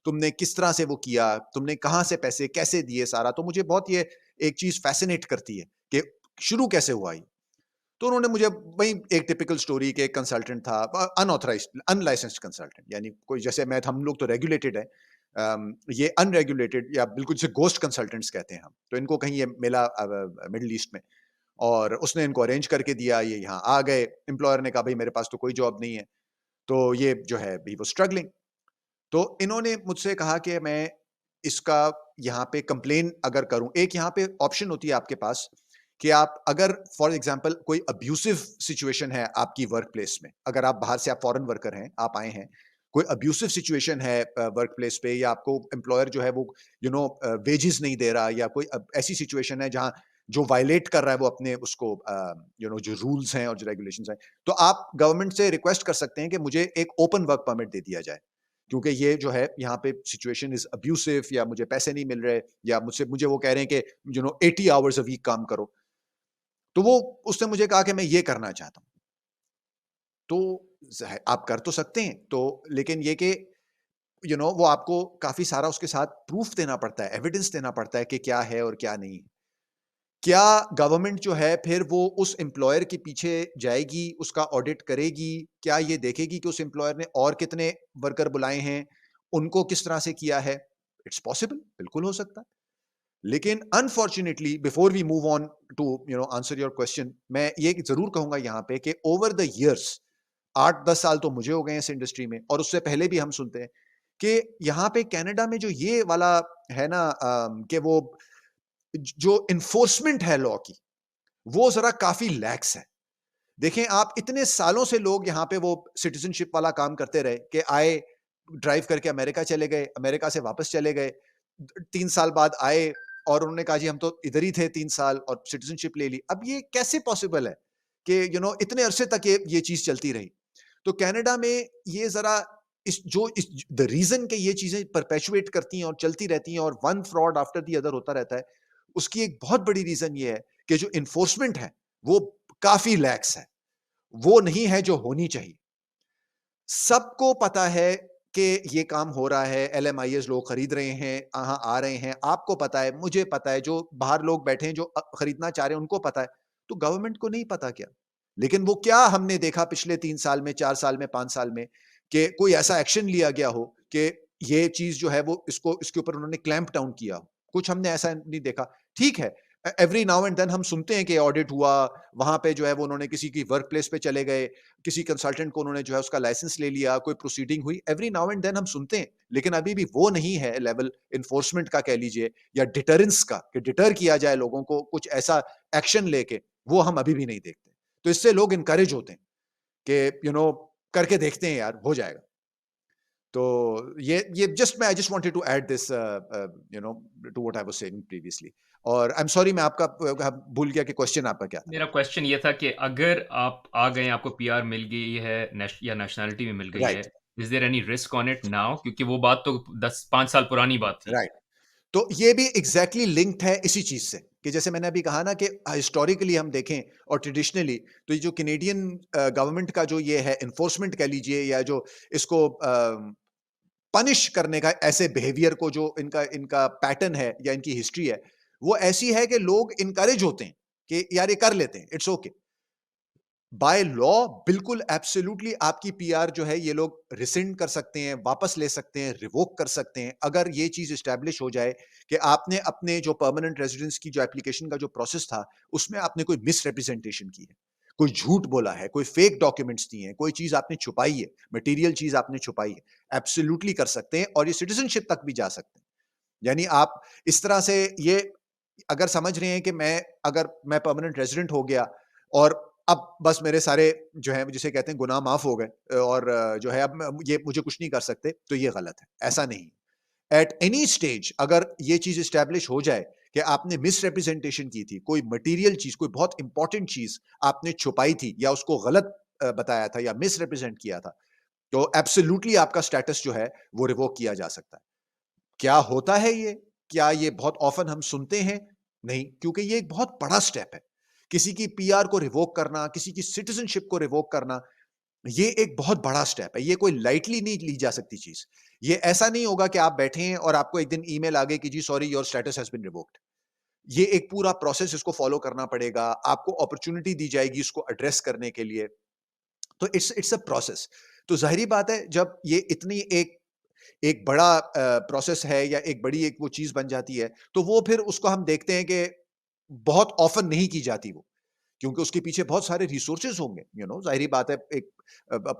तुमने किस तरह से वो किया? तुमने कहाँ से पैसे कैसे दिए सारा? तो मुझे बहुत ये एक चीज़ फ़ैसिनेट करती है कि शुरू कैसे हुआ ये? तो उन्होंने मुझे वही एक टिपिकल स्टोरी कि एक कंसल्टेंट था, अनऑथराइज्ड अनलाइसेंस्ड कंसल्टेंट, यानी कोई जैसे मैं हम लोग तो रेगुलेटेड हैं, ये अनरेगुलेटेड या बिल्कुल से गोस्ट कंसल्टेंट्स कहते हैं हम। तो इनको कहीं ये मिला मिडल ईस्ट में और उसने इनको अरेंज करके दिया, ये यहाँ आ गए। एम्प्लॉयर ने कहा भई मेरे पास तो कोई जॉब नहीं है। तो ये जो है ही वाज़ स्ट्रगलिंग। तो इन्होंने मुझसे कहा कि मैं इसका यहाँ पे कंप्लेन अगर करूँ, एक यहाँ पे ऑप्शन होती है आपके पास कि आप अगर फॉर एग्जांपल कोई अब्यूसिव सिचुएशन है आपकी वर्क प्लेस में, अगर आप बाहर से आप फॉरेन वर्कर हैं, आप आए हैं, कोई अब्यूसिव सिचुएशन है वर्क प्लेस पे या आपको एम्प्लॉयर जो है वो वेजेस नहीं दे रहा या कोई ऐसी सिचुएशन है जहाँ जो वायलेट कर रहा है वो अपने उसको जो रूल्स हैं और जो रेगुलेशंस हैं, तो आप गवर्नमेंट से रिक्वेस्ट कर सकते हैं कि मुझे एक ओपन वर्क परमिट दे दिया जाए। क्योंकि ये जो है यहाँ पे सिचुएशन इज़ अब्यूसिव या मुझे पैसे नहीं मिल रहे या मुझे वो कह रहे हैं कि 80 आवर्स अ वीक काम करो। तो वो उसने मुझे कहा कि मैं ये करना चाहता हूँ। तो आप कर तो सकते हैं, तो लेकिन ये कि वो आपको काफ़ी सारा उसके साथ प्रूफ देना पड़ता है, एविडेंस देना पड़ता है कि क्या है और क्या नहीं है। क्या गवर्नमेंट जो है फिर वो उस एम्प्लॉयर के पीछे जाएगी, उसका ऑडिट करेगी? क्या ये देखेगी कि उस एम्प्लॉयर ने और कितने वर्कर बुलाए हैं, उनको किस तरह से किया है? इट्स पॉसिबल, बिल्कुल हो सकता है। लेकिन unfortunately before we move on to answer your question, मैं ये जरूर कहूंगा यहाँ पे कि ओवर द इयर्स 8-10 साल तो मुझे हो गए हैं इस इंडस्ट्री में, और उससे पहले भी हम सुनते हैं कि यहाँ पे कनाडा में जो ये वाला है ना, कि वो जो इन्फोर्समेंट है लॉ की, वो जरा काफी लैक्स है। देखें आप, इतने सालों से लोग यहाँ पे वो सिटीजनशिप वाला काम करते रहे कि आए, ड्राइव करके अमेरिका चले गए, अमेरिका से वापस चले गए, 3 साल बाद आए और उन्होंने कहा जी हम तो इधर ही थे 3 साल और सिटीजनशिप ले ली। अब ये कैसे पॉसिबल है कि इतने अरसे तक ये चीज चलती रही? तो कनाडा में ये जरा इस द रीजन के ये चीजें परपेचुएट करती हैं और चलती रहती हैं और one fraud after the other होता रहता है, उसकी एक बहुत बड़ी रीजन ये है कि जो इन्फोर्समेंट है वो काफी लैक्स है, वो नहीं है जो होनी चाहिए। सबको पता है कि ये काम हो रहा है, एलएमआईएस लोग खरीद रहे हैं, यहाँ आ रहे हैं, आपको पता है, मुझे पता है, जो बाहर लोग बैठे हैं जो खरीदना चाह रहे हैं उनको पता है, तो गवर्नमेंट को नहीं पता क्या? लेकिन वो क्या हमने देखा पिछले 3 साल में, 4 साल में, 5 साल में कि कोई ऐसा एक्शन लिया गया हो कि ये चीज जो है वो इसको इसके ऊपर उन्होंने क्लैंप डाउन किया हो? कुछ हमने ऐसा नहीं देखा। ठीक है, एवरी नाउ एंड देन हम सुनते हैं कि ऑडिट हुआ, वहां पे जो है वो उन्होंने किसी की वर्क प्लेस पे चले गए, किसी कंसल्टेंट को उन्होंने जो है उसका लाइसेंस ले लिया, कोई प्रोसीडिंग हुई, एवरी नाउ एंड देन हम सुनते हैं। लेकिन अभी भी वो नहीं है लेवल इन्फोर्समेंट का कह लीजिए, या डिटरेंस का, कि डिटर किया जाए लोगों को कुछ ऐसा एक्शन लेके, वो हम अभी भी नहीं देखते। तो इससे लोग इनकरेज होते हैं कि करके देखते हैं यार, हो जाएगा। तो ये जस्ट मैं I just wanted to add this to what I was saying previously. और आई एम सॉरी, मैं आपका भूल गया कि क्वेश्चन आपका क्या था। मेरा क्वेश्चन ये था कि अगर आप आ गए, आपको पीआर मिल गई है, या नेशनैलिटी भी मिल गई है, right, is there any risk on it now? क्योंकि वो बात तो 10-5 साल पुरानी बात थी। राइट। तो ये भी एग्जैक्टली लिंक्ड है इसी चीज से, कि जैसे मैंने अभी कहा ना कि हिस्टोरिकली हम देखें और ट्रेडिशनली, तो ये जो कैनेडियन गवर्नमेंट का जो ये है इन्फोर्समेंट कह लीजिए, या जो इसको पनिश करने का, ऐसे बिहेवियर को जो इनका इनका पैटर्न है या इनकी हिस्ट्री है, वो ऐसी है कि लोग इनकरेज होते हैं कि यार ये कर लेते हैं, इट्स ओके। बाय लॉ बिल्कुल एब्सोल्युटली आपकी पीआर जो है ये लोग रिसेंड कर सकते हैं, वापस ले सकते हैं, रिवोक कर सकते हैं, अगर ये चीज एस्टैब्लिश हो जाए कि आपने अपने जो परमानेंट रेजिडेंस की जो एप्लीकेशन का जो प्रोसेस था, उसमें आपने कोई मिस रिप्रेजेंटेशन की है, कोई झूठ बोला है, कोई फेक डॉक्यूमेंट्स दिए हैं, कोई चीज आपने छुपाई है, मटेरियल चीज आपने छुपाई है, एब्सोल्युटली कर सकते हैं और ये सिटीजनशिप तक भी जा सकते हैं। यानी आप इस तरह से ये अगर समझ रहे हैं कि अगर मैं परमानेंट रेजिडेंट हो गया और अब बस मेरे सारे जो है जिसे कहते हैं गुनाह माफ हो गए, और जो है अब ये मुझे कुछ नहीं कर सकते, तो ये गलत है, ऐसा नहीं। एट एनी स्टेज अगर ये चीज स्टैब्लिश हो जाए कि आपने मिस रिप्रेजेंटेशन की थी, कोई मटेरियल चीज, कोई बहुत इंपॉर्टेंट चीज आपने छुपाई थी या उसको गलत बताया था या मिस रिप्रेजेंट किया था, तो एब्सोल्युटली आपका स्टेटस जो है वो रिवोक किया जा सकता है। क्या होता है ये? क्या ये बहुत ऑफन हम सुनते हैं? नहीं, क्योंकि ये एक बहुत बड़ा स्टेप है। किसी की पीआर को रिवोक करना, किसी की सिटीजनशिप को रिवोक करना, ये एक बहुत बड़ा स्टेप है। ये कोई लाइटली नहीं ली जा सकती चीज। ये ऐसा नहीं होगा कि आप बैठे हैं और आपको एक दिन ईमेल आ गई कि जी sorry your status has been revoked. ये एक पूरा प्रोसेस, इसको फॉलो करना पड़ेगा। आपको अपॉर्चुनिटी दी जाएगी इसको एड्रेस करने के लिए। तो इट्स अ प्रोसेस। तो ज़ाहिर-सी बात है, जब ये इतनी एक एक बड़ा प्रोसेस है या एक बड़ी एक वो चीज़ बन जाती है, तो वो फिर उसको हम देखते हैं कि बहुत ऑफ़न नहीं की जाती वो, क्योंकि उसके पीछे बहुत सारे रिसोर्सेज़ होंगे, ज़ाहिर-सी बात है, एक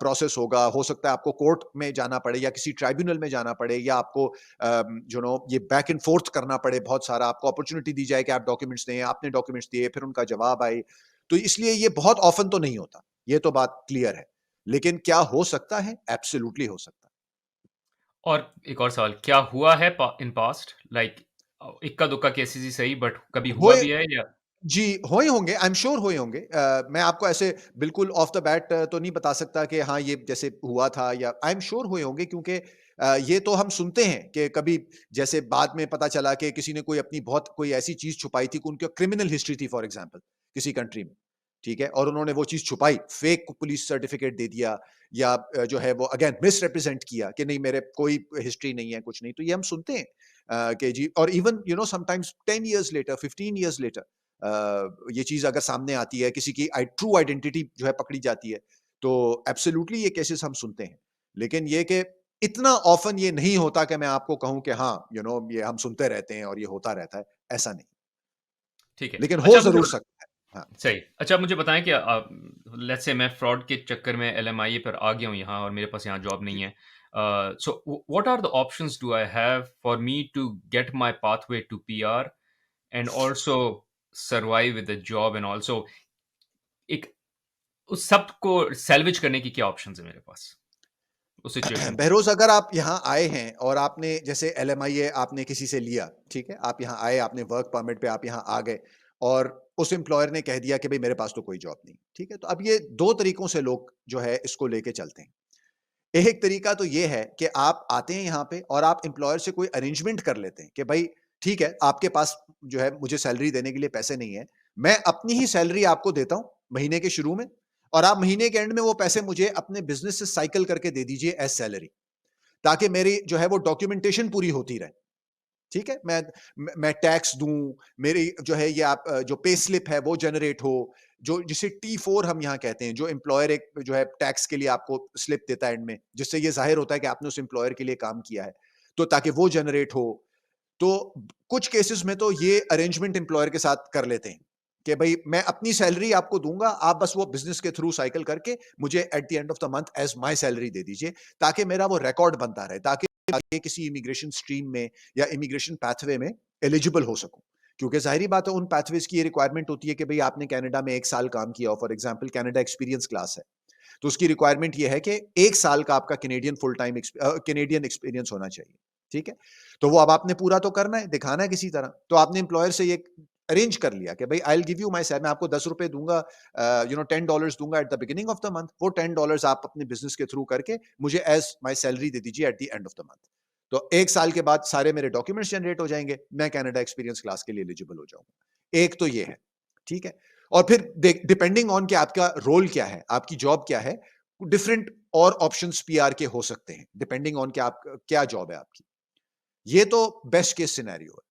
प्रोसेस होगा, हो सकता है आपको कोर्ट में जाना पड़े या किसी ट्राइब्यूनल में जाना पड़े, या आपको ये बैक एंड फ़ोर्थ करना पड़े बहुत सारा, आपको अपॉर्च्युनिटी दी जाए कि आप डॉक्यूमेंट्स दें, आपने डॉक्यूमेंट्स दिए, फिर उनका जवाब आए। तो इसलिए ये बहुत ऑफ़न तो नहीं होता, ये तो बात क्लियर है। लेकिन क्या हो सकता है? एब्सोल्यूटली हो सकता है। और एक और सवाल, क्या हुआ है इन पास्ट, लाइक इक्का-दुक्का केसेस ही सही, बट कभी हुआ हुए भी है या? जी, हुए होंगे, आई एम श्योर हुए होंगे। मैं आपको ऐसे बिल्कुल ऑफ द बैट तो नहीं बता सकता कि हाँ, ये जैसे हुआ था, या आई एम श्योर हुए होंगे, क्योंकि ये तो हम सुनते हैं कि कभी जैसे बाद में पता चला कि किसी ने कोई अपनी बहुत कोई ऐसी चीज़ छुपाई थी कि उनकी क्रिमिनल हिस्ट्री थी फॉर एग्ज़ाम्पल किसी कंट्री में, ठीक है? और उन्होंने वो चीज़ छुपाई, फेक पुलिस सर्टिफ़िकेट दे दिया, या जो है वो अगेन मिसरिप्रेज़ेंट किया कि नहीं मेरे कोई हिस्ट्री नहीं है, कुछ नहीं। तो ये हम सुनते हैं कि जी, और even sometimes 10 years later, 15 years later ये चीज़ अगर सामने आती है, किसी की ट्रू आइडेंटिटी जो है पकड़ी जाती है, तो एब्सोल्युटली ये केसेस हम सुनते हैं। लेकिन ये कि इतना ऑफ़न ये नहीं होता कि मैं आपको कहूँ कि हाँ, ये हम सुनते रहते हैं और ये होता रहता है, ऐसा नहीं। ठीक है। लेकिन हो अच्छा आप मुझे ज़रूर बता सकता है। हाँ, सही। अच्छा आप मुझे बताएँ कि लेट्स से मैं फ्रॉड के चक्कर में एलएमआईए पर आ गया हूँ यहाँ और मेरे पास यहाँ जॉब जी। नहीं है। So what are the options do I have for me to get my pathway to PR and also survive with the job and also एक उस सब को सैल्वेज करने की क्या ऑप्शंस है मेरे पास? उस सिचुएशन को? बहरोज़ अगर आप यहाँ आए हैं और आपने जैसे एलएमआईए आपने किसी से लिया, ठीक है? आप यहाँ आए, आपने वर्क परमिट पे आप यहाँ आ गए और उस एम्प्लॉयर ने कह दिया कि भई मेरे पास तो कोई जॉब नहीं, ठीक है? तो अब ये 2 तरीकों से लोग जो है इसको लेके चलते हैं। एक तरीका तो ये है कि आप आते हैं यहाँ पे और आप एम्प्लॉयर से कोई अरेंजमेंट कर लेते हैं कि भाई ठीक है, आपके पास जो है मुझे सैलरी देने के लिए पैसे नहीं है। मैं अपनी ही सैलरी आपको देता हूँ महीने के शुरू में और आप महीने के एंड में वो पैसे मुझे अपने बिज़नेस से साइकिल करके दे दीजिए एज़ सैलरी। ताकि मेरी जो है वो डॉक्यूमेंटेशन पूरी होती रहे। ठीक है? मैं टैक्स दूँ, मेरी जो है ये जो पे स्लिप है वो जनरेट हो, जो जिसे T4 हम यहाँ कहते हैं, जो एम्प्लॉयर एक जो है टैक्स के लिए आपको स्लिप देता है एंड में, जिससे ये ज़ाहिर होता है कि आपने उस एम्प्लॉयर के लिए काम किया है। तो ताकि वो जनरेट हो, तो कुछ केसेस में तो ये अरेंजमेंट एम्प्लॉयर के साथ कर लेते हैं कि भाई मैं अपनी सैलरी आपको दूँगा, आप बस वो बिज़नेस के थ्रू साइकिल करके मुझे at the end of the month as my salary दे दीजिए, ताकि मेरा वो रिकॉर्ड बनता रहे, ताकि आगे किसी इमिग्रेशन स्ट्रीम में या इमिग्रेशन पाथवे में एलिजिबल हो सकूँ। क्योंकि ज़ाहिर-सी बात है उन पाथवेज़ की ये रिक्वायरमेंट होती है कि भई आपने कनाडा में 1 साल काम किया हो, for example Canada experience class है। तो उसकी रिक्वायरमेंट ये है कि 1 साल का आपका कैनेडियन एक्सपीरियंस होना चाहिए, ठीक है? तो वो अब आपने पूरा तो करना है, दिखाना है किसी तरह। तो आपने एम्प्लॉयर से ये अरेंज कर लिया कि भई I will give you my मैं आपको $10 दूँगा $10 दूँगा at the beginning of the month. वो $10 आप अपने बिज़नेस के थ्रू करके मुझे एज़ माय सैलरी दे दीजिए eight the end of the month. तो 1 साल के बाद सारे मेरे डॉक्यूमेंट्स जनरेट हो जाएँगे, मैं कनाडा एक्सपीरियंस क्लास के लिए एलिजिबल हो जाऊँगा। एक तो ये है, ठीक है? और फिर डिपेंडिंग ऑन कि आपका रोल क्या है, आपकी जॉब क्या है, डिफरेंट और ऑप्शंस पीआर के हो सकते हैं, डिपेंडिंग ऑन कि आप क्या जॉब है आपकी। ये तो बेस्ट केस सिनेरियो है।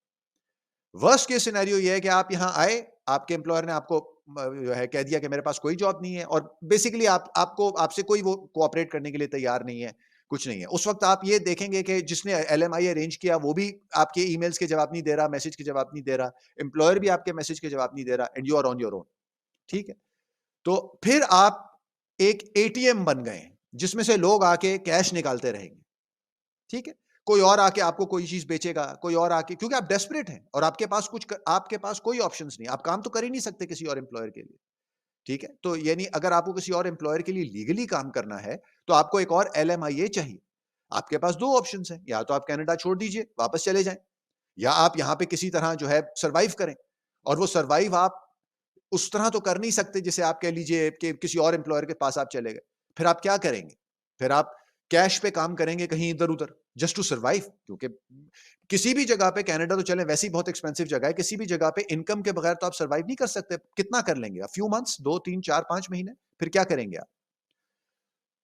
वर्स्ट केस सिनेरियो ये है कि आप यहाँ आए, आपके एम्प्लॉयर ने आपको जो है कह दिया कि मेरे पास कोई जॉब नहीं है और बेसिकली आपको आपसे कोई वो कोऑपरेट करने के लिए तैयार नहीं है, कुछ नहीं है। उस वक़्त आप ये देखेंगे कि जिसने एलएमआई अरेंज किया वो भी आपके ईमेल्स के जवाब नहीं दे रहा, मैसेज के जवाब नहीं दे रहा, एम्प्लॉयर भी आपके मैसेज के जवाब नहीं दे रहा and you are on your own, ठीक है? तो फिर आप एक एटीएम बन गए हैं, जिसमें से लोग आके कैश निकालते रहेंगे, ठीक है? कोई और आके आपको कोई चीज़ बेचेगा, कोई और आके क्योंकि आप डेस्परेट हैं और आपके पास कोई ऑप्शंस नहीं है, आप काम तो कर ही नहीं सकते किसी और एम्प्लॉयर के लिए, ठीक है? तो यानी अगर आपको किसी और एम्प्लॉयर के लिए लीगली काम करना है, तो आपको एक और एलएमआईए चाहिए। आपके पास 2 ऑप्शंस हैं, या तो आप कनाडा छोड़ दीजिए, वापस चले जाएँ, या आप यहाँ पे किसी तरह जो है सर्वाइव करें और वो सर्वाइव आप उस तरह तो कर नहीं सकते जैसे आप कह लीजिए कि किसी और एम्प्लॉयर के पास आप चले गए। फिर आप क्या करेंगे? फिर आप कैश पे काम करेंगे कहीं इधर-उधर जस्ट टू सर्वाइव क्योंकि किसी भी जगह पे कनाडा तो चलें वैसे ही बहुत एक्सपेंसिव जगह है, किसी भी जगह पे इनकम के बगैर तो आप सर्वाइव नहीं कर सकते। कितना कर लेंगे? अ फ्यू मंथ्स 2, 3, 4, 5 महीने? फिर क्या करेंगे आप?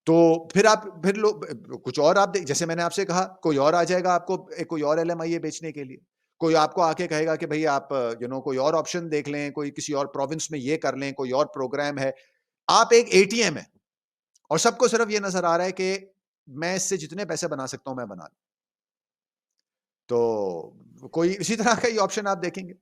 तो फिर लोग कुछ और आप जैसे मैंने आपसे कहा कोई और आ जाएगा आपको कोई और एलएमआईए बेचने के लिए। कोई आपको आके कहेगा कि भई आप कोई और ऑप्शन देख लें, कोई किसी और प्रोविंस में ये कर लें, कोई और प्रोग्राम है। आप एक एटीएम हैं और सबको सिर्फ ये नज़र आ रहा है कि मैं इससे जितने पैसे बना सकता हूँ, मैं बना लूँ। तो कोई इसी तरह का ही ऑप्शन आप देखेंगे।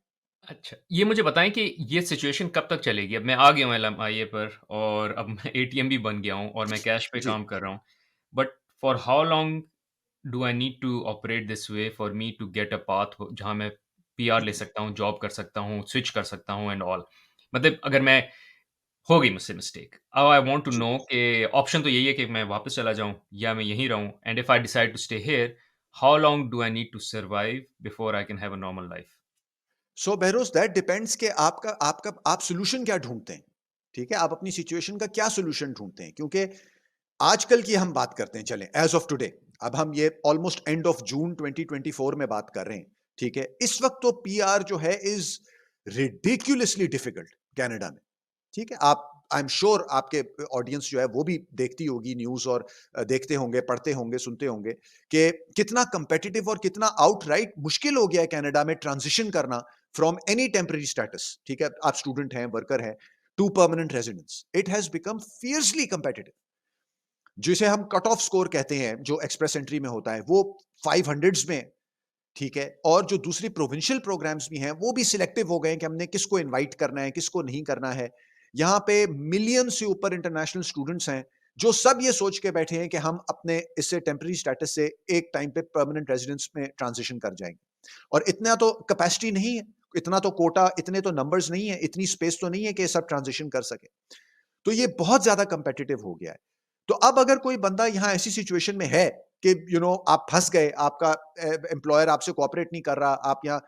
अच्छा, ये मुझे बताएँ कि ये सिचुएशन कब तक चलेगी? अब मैं आ गया हूँ एलएमआईए पर और अब मैं एटीएम भी बन गया हूँ और मैं कैश पे जी। काम कर रहा हूँ। But for how long do I need to operate this way for me to get a path जहाँ मैं पीआर ले सकता हूँ, जॉब कर सकता हूँ, स्विच कर सकता हूँ एंड ऑल? मतलब अगर मैं हो गई मुझसे मिस्टेक। अब आई वांट टू जी। नो कि ऑप्शन तो यही है कि मैं वापस चला जाऊँ या मैं यहीं रहूँ and if I decide to stay here, how long do I need to survive before I can have a normal life? So Behroz that depends कि आपका आपका आप सॉल्यूशन क्या ढूँढते हैं, ठीक है? आप अपनी सिचुएशन का क्या सॉल्यूशन ढूँढते हैं? क्योंकि आजकल की हम बात करते हैं चलें एज़ ऑफ टुडे अब हम ये ऑलमोस्ट एंड ऑफ जून 2024 में बात कर रहे हैं, ठीक है? इस वक़्त तो पीआर जो है इज़ रिडिक्युलसली डिफिकल्ट कनाडा में, ठीक है? आप आई एम श्योर आपके ऑडियंस जो है वो भी देखती होगी न्यूज़ और देखते होंगे, पढ़ते होंगे, सुनते होंगे कि कितना कॉम्पिटिटिव और कितना आउटराइट मुश्किल हो गया है कनाडा में ट्रांज़िशन करना फ्रॉम एनी टेम्पररी स्टेटस, ठीक है, आप स्टूडेंट हैं, वर्कर हैं, to permanent residence, it has become fiercely competitive. जिसे हम कट ऑफ स्कोर कहते हैं, जो एक्सप्रेस एंट्री में होता है, वो 500s में, ठीक है। और जो दूसरी प्रोविंशियल प्रोग्राम्स भी हैं, वो भी सिलेक्टिव हो गए कि हमने किसको इनवाइट करना है, किसको नहीं करना है। यहाँ पे मिलियन से ऊपर इंटरनेशनल स्टूडेंट्स हैं, जो सब ये सोच के बैठे हैं कि हम अपने इससे टेम्पररी स्टेटस से एक टाइम पे परमानेंट रेजिडेंस में ट्रांजिशन कर जाएंगे। और इतना तो कैपेसिटी नहीं है, इतना तो कोटा, इतने तो नंबर्स नहीं है, इतनी स्पेस तो नहीं है कि सब ट्रांजिशन कर सके। तो ये बहुत ज्यादा कंपेटिटिव हो गया है। तो अब अगर कोई बंदा यहाँ ऐसी सिचुएशन में है कि आप फंस गए, आपका एम्प्लॉयर आपसे कोऑपरेट नहीं कर रहा, आप यहाँ,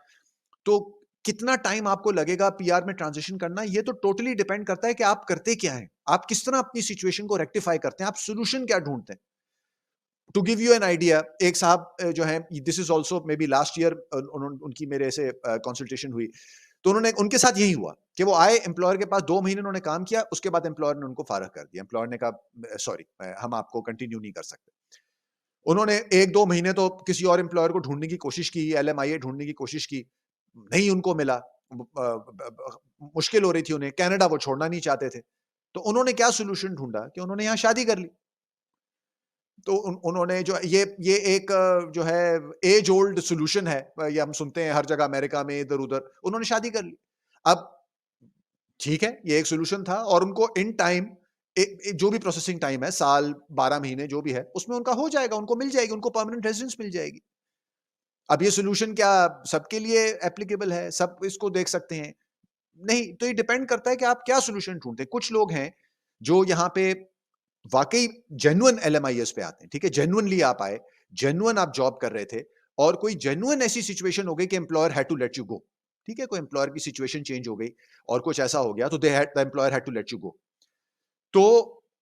तो कितना टाइम आपको लगेगा पीआर में ट्रांजिशन करना, ये तो टोटली डिपेंड करता है कि आप करते क्या हैं, आप किस तरह अपनी सिचुएशन को रेक्टिफाई करते हैं, आप सोल्यूशन क्या ढूंढते हैं। To give you an idea, एक साहब जो है, this is also maybe last year, उनकी मेरे से कंसल्टेशन हुई, तो उन्होंने, उनके साथ यही हुआ कि वो आए एम्प्लॉयर के पास, 2 महीने उन्होंने काम किया, उसके बाद एम्प्लॉयर ने उनको फारग कर दिया। एम्प्लॉयर ने कहा सॉरी, हम आपको कंटिन्यू नहीं कर सकते। उन्होंने 1-2 महीने तो किसी और एम्प्लॉयर को ढूंढने की कोशिश की, एलएमआईए ढूंढने की कोशिश की, नहीं उनको मिला। मुश्किल हो रही थी उन्हें, कनाडा वो छोड़ना नहीं चाहते थे। तो उन्होंने क्या सोल्यूशन ढूंढा कि उन्होंने यहाँ शादी कर ली। तो उन्होंने जो ये एक जो है एज ओल्ड सॉल्यूशन है, ये हम सुनते हैं हर जगह अमेरिका में इधर-उधर, उन्होंने शादी कर ली। अब ठीक है, ये एक सॉल्यूशन था और उनको इन टाइम जो भी प्रोसेसिंग टाइम है, साल, 12 महीने जो भी है, उसमें उनका हो जाएगा, उनको मिल जाएगी, उनको परमानेंट रेजिडेंस मिल जाएगी। अब ये सॉल्यूशन क्या सबके लिए एप्लीकेबल है? सब इसको देख सकते हैं? नहीं, तो ये डिपेंड करता है कि आप क्या सॉल्यूशन ढूँढते हैं। कुछ लोग हैं, जो यहाँ पे वाक़ई जेन्युइन एलएमआईएस पे आते हैं, ठीक है? जेन्युइनली आप आए, जेन्युइन आप जॉब कर रहे थे और कोई जेन्युइन ऐसी सिचुएशन हो गई कि employer had to let you go, ठीक है? कोई एम्प्लॉयर की सिचुएशन चेंज हो गई और कुछ ऐसा हो गया, तो the employer had to let you go. तो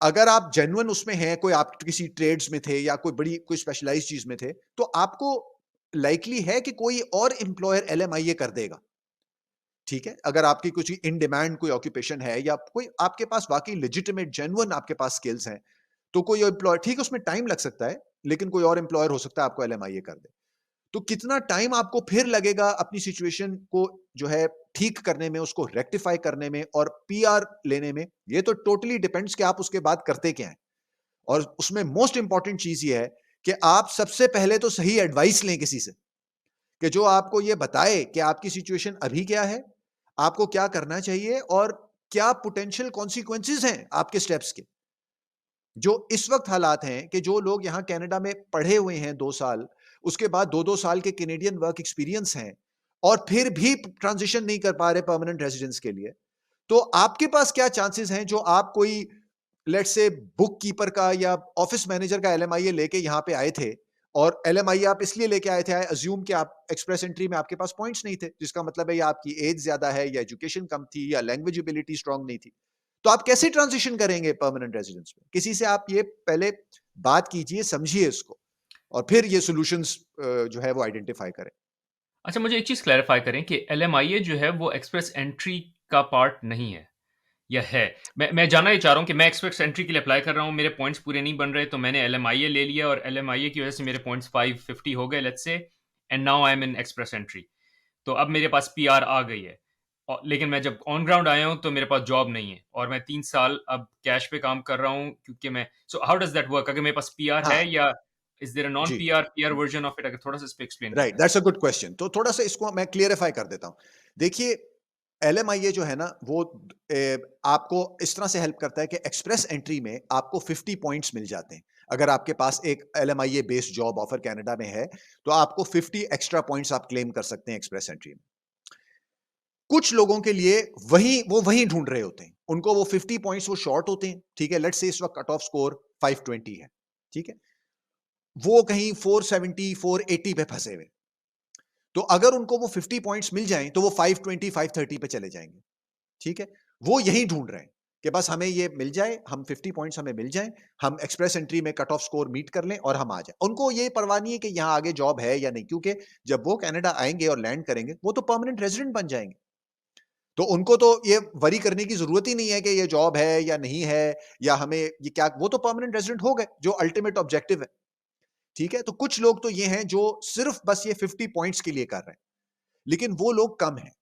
अगर आप जेन्युइन उसमें हैं, कोई आप किसी ट्रेड्स में थे या कोई स्पेशलाइज़्ड चीज़ में थे, तो आपको लाइकली है कि कोई और एम्प्लॉयर एलएमआईए कर देगा, ठीक है? अगर आपकी कुछ इन डिमांड कोई ऑक्यूपेशन है या कोई आपके पास वाक़ई लेजिटिमेट जेन्युइन आपके पास स्किल्स हैं, तो कोई एम्प्लॉयर, ठीक है, उसमें टाइम लग सकता है, लेकिन कोई और एम्प्लॉयर हो सकता है आपको एलएमआईए कर दे। तो कितना टाइम आपको फिर लगेगा अपनी सिचुएशन को जो है ठीक करने में, उसको रेक्टिफाई करने में और पीआर लेने में, ये तो टोटली डिपेंड्स कि आप उसके बाद करते क्या हैं। और उसमें मोस्ट इंपॉर्टेंट चीज़ ये है कि आप सबसे पहले तो सही एडवाइस लें किसी से, कि जो आपको ये बताए कि आपकी सिचुएशन अभी क्या है, आपको क्या करना चाहिए और क्या पोटेंशियल कॉन्सिक्वेंसेस हैं आपके स्टेप्स के। जो इस वक्त हालात हैं कि जो लोग यहाँ कनाडा में पढ़े हुए हैं 2 साल, उसके बाद 2-2 साल के कैनेडियन वर्क एक्सपीरियंस हैं और फिर भी ट्रांजिशन नहीं कर पा रहे परमानेंट रेजिडेंस के लिए, तो आपके पास क्या चांसेस हैं, जो आप कोई लेट्स से बुक कीपर का या ऑफिस मैनेजर का एलएमआईए लेके यहाँ पे आए थे, और एलएमआईए आप इसलिए लेके आए थे, आई अज्यूम कि आप एक्सप्रेस एंट्री में आपके पास पॉइंट्स नहीं थे, जिसका मतलब है या आपकी एज ज्यादा है या एजुकेशन कम थी या लैंग्वेज एबिलिटी स्ट्रांग नहीं थी। तो आप कैसे ट्रांजिशन करेंगे परमानेंट रेजिडेंस में? किसी से आप ये पहले बात कीजिए, समझिए इसको, और फिर ये सॉल्यूशंस जो है वो आइडेंटिफाई करें। अच्छा, मुझे एक चीज़ क्लैरिफ़ाई करें कि एलएमआईए जो है वो एक्सप्रेस एंट्री का पार्ट नहीं है या है? मैं जानना ये चाह रहा हूँ कि मैं एक्सप्रेस एंट्री के लिए अप्लाई कर रहा हूँ, मेरे पॉइंट्स पूरे नहीं बन रहे, तो मैंने एलएमआईए ले लिया और एलएमआईए की वजह से मेरे पॉइंट्स 550 हो गए let's say, and now I am Inn Express entry. तो अब मेरे पास पीआर आ गई है, लेकिन मैं जब ऑन ग्राउंड आया हूँ तो मेरे पास जॉब नहीं है और मैं 3 साल अब कैश पे काम कर रहा हूँ, क्योंकि मैं, so how does that work? अगर मेरे पास पीआर हाँ, है, या इज देयर अ नॉन जी, PR PR version of it? अगर थोड़ा सा इस पे एक्सप्लेन राइट, करना है। That's a good question. तो थोड़ा सा इसको मैं क्लियरिफाई कर देता हूँ। देखिए, एलएमआईए जो है ना, वो आपको इस तरह से हेल्प करता है कि एक्सप्रेस एंट्री में आपको 50 पॉइंट्स मिल जाते हैं। अगर आपके पास एक एलएमआईए बेस्ड जॉब ऑफर कनाडा में है, तो आपको 50 एक्स्ट्रा पॉइंट्स आप क्लेम कर सकते हैं एक्सप्रेस एंट्री में। कुछ लोगों के लिए वही ढूंढ रहे होते हैं, उनको वो 50 पॉइंट्स वो शॉर्ट होते हैं, ठीक है? लेट्स से इस वक्त कट ऑफ स्कोर 520 है, ठीक है? वो कहीं 470 480 पे फंसे हुए, तो अगर उनको वो 50 पॉइंट्स मिल जाएं, तो वो 520 530 पे चले जाएंगे, ठीक है? वो यही ढूंढ रहे हैं कि बस हमें ये मिल जाए, हम 50 पॉइंट्स हमें मिल जाएं, हम एक्सप्रेस एंट्री में कट ऑफ स्कोर मीट कर लें और हम आ जाएं। उनको ये परवाह नहीं है कि यहाँ आगे जॉब है या नहीं, क्योंकि जब वो कनाडा आएंगे और लैंड करेंगे, वो तो परमानेंट रेजिडेंट बन जाएंगे। तो उनको तो ये वरी करने की जरूरत ही नहीं है कि ये जॉब है या नहीं है, या हमें ये क्या, वो तो परमानेंट रेजिडेंट हो गए, जो अल्टीमेट ऑब्जेक्टिव है, ठीक है? तो कुछ लोग तो ये हैं जो सिर्फ बस ये 50 पॉइंट्स के लिए कर रहे हैं, लेकिन वो लोग कम हैं।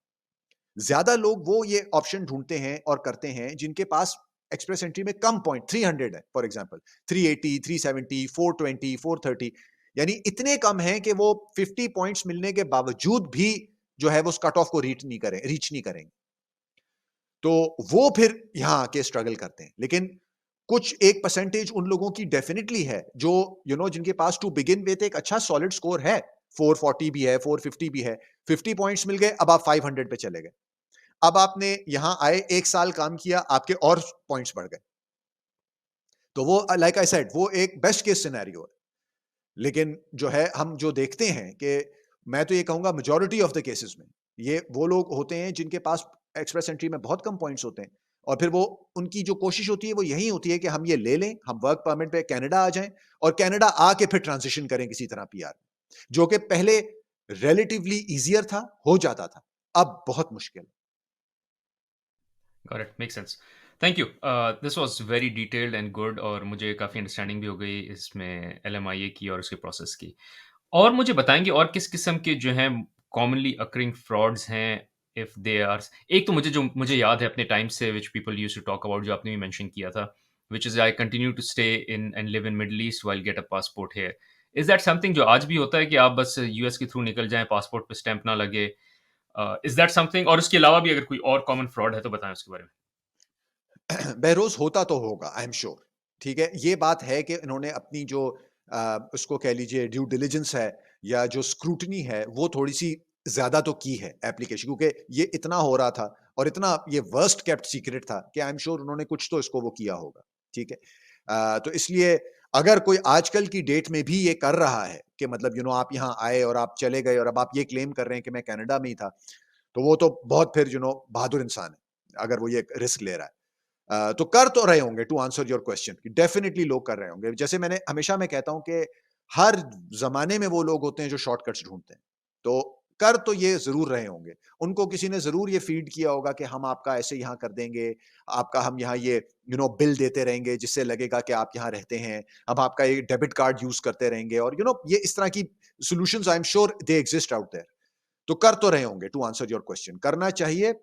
ज्यादा लोग वो ये ऑप्शन ढूंढते हैं और करते हैं जिनके पास एक्सप्रेस एंट्री में कम पॉइंट 300 है, फॉर एग्जांपल 380, 370, 420, 430, यानी इतने कम हैं कि वो 50 पॉइंट्स मिलने के बावजूद भी जो है वो उस कट ऑफ को रीच नहीं करेंगे। तो वो फिर यहां आके स्ट्रगल करते हैं। लेकिन कुछ एक परसेंटेज उन लोगों की डेफिनेटली है जो जिनके पास टू बिगिन विद एक अच्छा सॉलिड स्कोर है, 440 भी है, 450 भी है, 50 पॉइंट्स मिल गए, अब आप 500 पे चले गए। अब आपने यहां आए, 1 साल काम किया, आपके और पॉइंट्स बढ़ गए। तो वो लाइक आई सेड, वो एक बेस्ट केस सिनेरियो है। लेकिन जो है, हम जो देखते हैं कि मैं तो ये कहूंगा मेजॉरिटी ऑफ द केसेस में ये वो लोग होते हैं जिनके पास एक्सप्रेस एंट्री में बहुत कम पॉइंट्स होते हैं, और फिर वो उनकी जो कोशिश होती है वो यही होती है कि हम ये ले लें, हम वर्क परमिट पे कनाडा आ जाएं, और कनाडा आके फिर ट्रांजिशन करें किसी तरह पीआर, जो कि पहले रिलेटिवली इजियर था, हो जाता था, अब बहुत मुश्किल है। Got it, make sense. Thank you, this was very detailed and good, और मुझे काफ़ी अंडरस्टैंडिंग भी हो गई इसमें एलएमआईए की और उसके प्रोसेस की। और मुझे बताएंगे और किस किस्म के जो हैं कॉमनली अकरिंग फ्रॉड्स हैं, इफ दे आर। एक तो मुझे याद है अपने टाइम से, which people use to talk about, जो आपने भी मेंशन किया था, which is I continue to stay in and live in Middle East while get a passport here. Is that something जो आज भी होता है कि आप बस यूएस के थ्रू निकल जाएं, पासपोर्ट पे स्टैंप ना लगे? इज दैट समथिंग, और उसके अलावा भी अगर कोई और कॉमन फ्रॉड है तो बताएं उसके बारे में। बहरोज होता तो होगा, आई एम श्योर। ठीक है, ये बात है कि इन्होंने अपनी जो उसको कह लीजिए ड्यू डिलिजेंस है, या जो स्क्रूटनी है, वो थोड़ी सी ज्यादा तो की है एप्लीकेशन, क्योंकि ये इतना हो रहा था और इतना ये वर्स्ट केप्ट सीक्रेट था कि आई एम श्योर उन्होंने कुछ तो इसको वो किया होगा। ठीक है, तो इसलिए अगर कोई आजकल की डेट में भी ये कर रहा है कि मतलब आप यहाँ आए और आप चले गए और अब आप ये क्लेम कर रहे हैं कि मैं कनाडा में ही था, तो वो तो बहुत फिर बहादुर इंसान है अगर वो ये रिस्क ले रहा है। तो कर तो रहे होंगे, to answer your question, definitely लोग कर रहे होंगे। जैसे मैंने हमेशा मैं कहता हूं कि हर जमाने में वो लोग होते हैं जो शॉर्टकट्स ढूंढते हैं, तो कर तो ये जरूर रहे होंगे। उनको किसी ने जरूर ये फीड किया होगा कि हम आपका ऐसे यहाँ कर देंगे, आपका हम यहाँ ये बिल देते रहेंगे जिससे लगेगा कि आप यहाँ रहते हैं, हम आपका ये डेबिट कार्ड यूज करते रहेंगे, और ये इस तरह की solutions I am sure they exist out there. तो कर तो रहे होंगे, टू आंसर योर क्वेश्चन। करना चाहिए?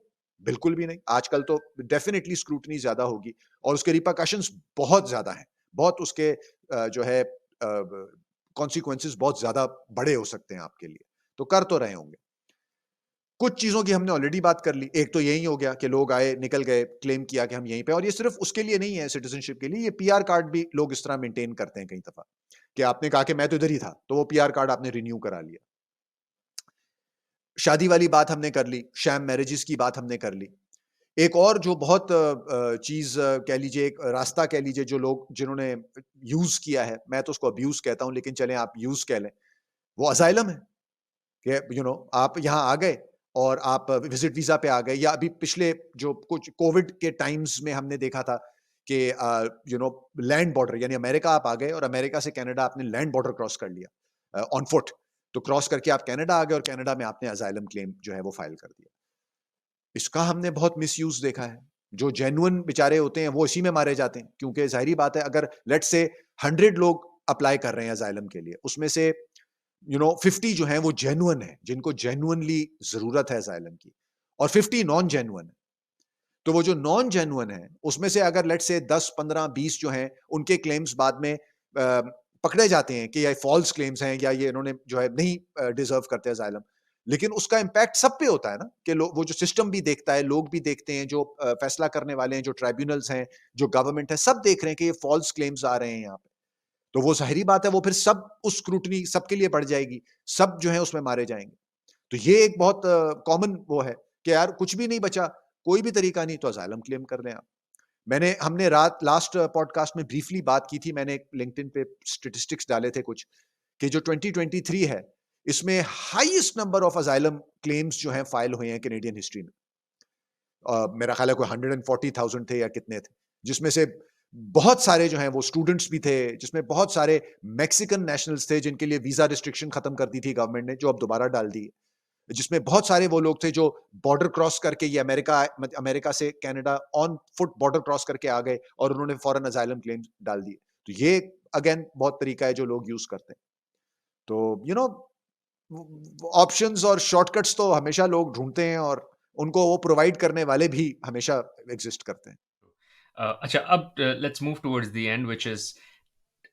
बिल्कुल भी नहीं। आजकल तो डेफिनेटली स्क्रूटनी ज्यादा होगी और उसके रिपरकशंस बहुत ज्यादा हैं। बहुत उसके जो है कॉन्सिक्वेंसेस बहुत ज्यादा बड़े हो सकते हैं आपके लिए। तो कर तो रहे होंगे। कुछ चीजों की हमने ऑलरेडी बात कर ली। एक तो यही हो गया कि लोग आए, निकल गए, क्लेम किया कि हम यहीं पे, और ये सिर्फ उसके लिए नहीं है सिटीजनशिप के लिए, ये पीआर कार्ड भी लोग इस तरह मेंटेन करते हैं कई दफा, कि आपने कहा कि मैं तो इधर ही था, तो वो पीआर कार्ड आपने रिन्यू करा लिया। शादी वाली बात हमने कर ली, शैम मैरिजेस की बात हमने कर ली। एक और जो बहुत चीज कह लीजिए, एक रास्ता कह लीजिए, जो लोग जिन्होंने यूज किया है, मैं तो उसको अब्यूज कहता हूं, लेकिन चलें आप यूज कह लें, वो असाइलम है। कि आप यहाँ आ गए और आप विजिट वीजा पे आ गए, या अभी पिछले जो कुछ कोविड के टाइम्स में हमने देखा था कि लैंड बॉर्डर, यानी अमेरिका आप आ गए और अमेरिका से कनाडा आपने लैंड बॉर्डर क्रॉस कर लिया ऑन फुट, तो क्रॉस करके आप कनाडा आ गए और कनाडा में आपने असाइलम क्लेम जो है वो फाइल कर दिया। इसका हमने बहुत मिसयूज देखा है। जो जेन्युइन बेचारे होते हैं वो इसी में मारे जाते हैं, क्योंकि जाहिर बात है, अगर लेट्स से 100 लोग अप्लाई कर रहे हैं असाइलम के लिए, उसमें से 50 जो हैं वो जेन्युइन है, जिनको जेन्युइनली जरूरत है असाइलम की, और 50 नॉन जेन्युइन है। तो वो जो नॉन जेन्युइन है, उसमें से अगर लेट्स से 10, 15, 20 जो हैं, उनके क्लेम्स बाद में पकड़े जाते हैं कि ये फॉल्स क्लेम्स हैं, या ये इन्होंने जो है नहीं डिजर्व करते असाइलम, लेकिन उसका इम्पैक्ट सब पे होता है ना, कि वो जो सिस्टम भी देखता है, लोग भी देखते हैं, जो फैसला करने वाले हैं, जो ट्राइब्यूनल्स हैं, जो गवर्नमेंट है, सब देख रहे हैं कि ये फॉल्स क्लेम्स आ रहे हैं यहाँ पे। तो वो जाहिर बात है, वो फिर सब उस स्क्रूटनी सबके लिए बढ़ जाएगी, सब जो है उसमें मारे जाएंगे। तो ये एक बहुत कॉमन वो है कि यार कुछ भी नहीं बचा, कोई भी तरीका नहीं, तो असाइलम क्लेम कर लें आप। हमने रात लास्ट पॉडकास्ट में ब्रीफली बात की थी, मैंने लिंक्डइन पे स्टेटिस्टिक्स डाले थे कुछ, कि जो 2023 है, इसमें highest number of asylum claims जो हैं फाइल हुए हैं कैनेडियन हिस्ट्री में। मेरा ख्याल है कोई 140,000 थे या कितने थे, जिसमें से बहुत सारे जो हैं वो स्टूडेंट्स भी थे, जिसमें बहुत सारे मैक्सिकन नेशनल्स थे जिनके लिए वीजा रिस्ट्रिक्शन खत्म कर दी थी गवर्नमेंट ने, जो अब दोबारा डाल दी है। जिसमें बहुत सारे वो लोग थे जो बॉर्डर क्रॉस करके ये अमेरिका से Canada on foot border cross करके आ गए और उन्होंने फॉरेन असाइलम क्लेम डाल दिए। तो ये अगेन बहुत तरीका है जो लोग यूज करते हैं। तो ऑप्शंस और शॉर्टकट्स तो हमेशा लोग ढूंढते हैं, और उनको वो प्रोवाइड करने वाले भी हमेशा एग्जिस्ट करते हैं। अच्छा, अब let's move towards the end which is,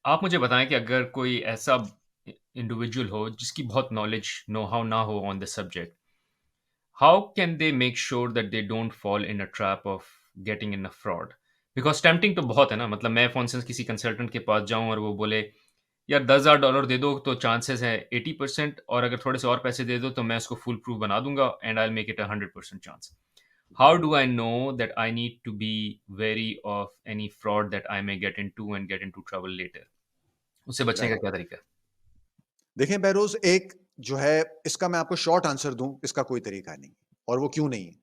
आप मुझे बताएँ कि अगर कोई ऐसा इंडिविजुअल हो जिसकी बहुत नॉलेज, नो हाउ ना हो on this subject, how can they make sure that they don't fall in a trap of getting in a fraud? Because tempting तो बहुत है ना, मतलब मैं फॉर इंस्टेंस किसी कंसल्टेंट के पास जाऊँ और वो बोले, यार $10,000 दे दो तो चांसेस है 80%, और अगर थोड़े से और पैसे दे दो तो मैं उसको फुल प्रूफ बना दूँगा and I will make it a 100% chance. How do I know that I need to be wary of any fraud that I may get into and get into trouble later? उससे बचने का right. क्या तरीका है? देखें बहरोज, एक जो है इसका मैं आपको शॉर्ट आंसर दूं, इसका कोई तरीका नहीं। और वो क्यों नहीं है?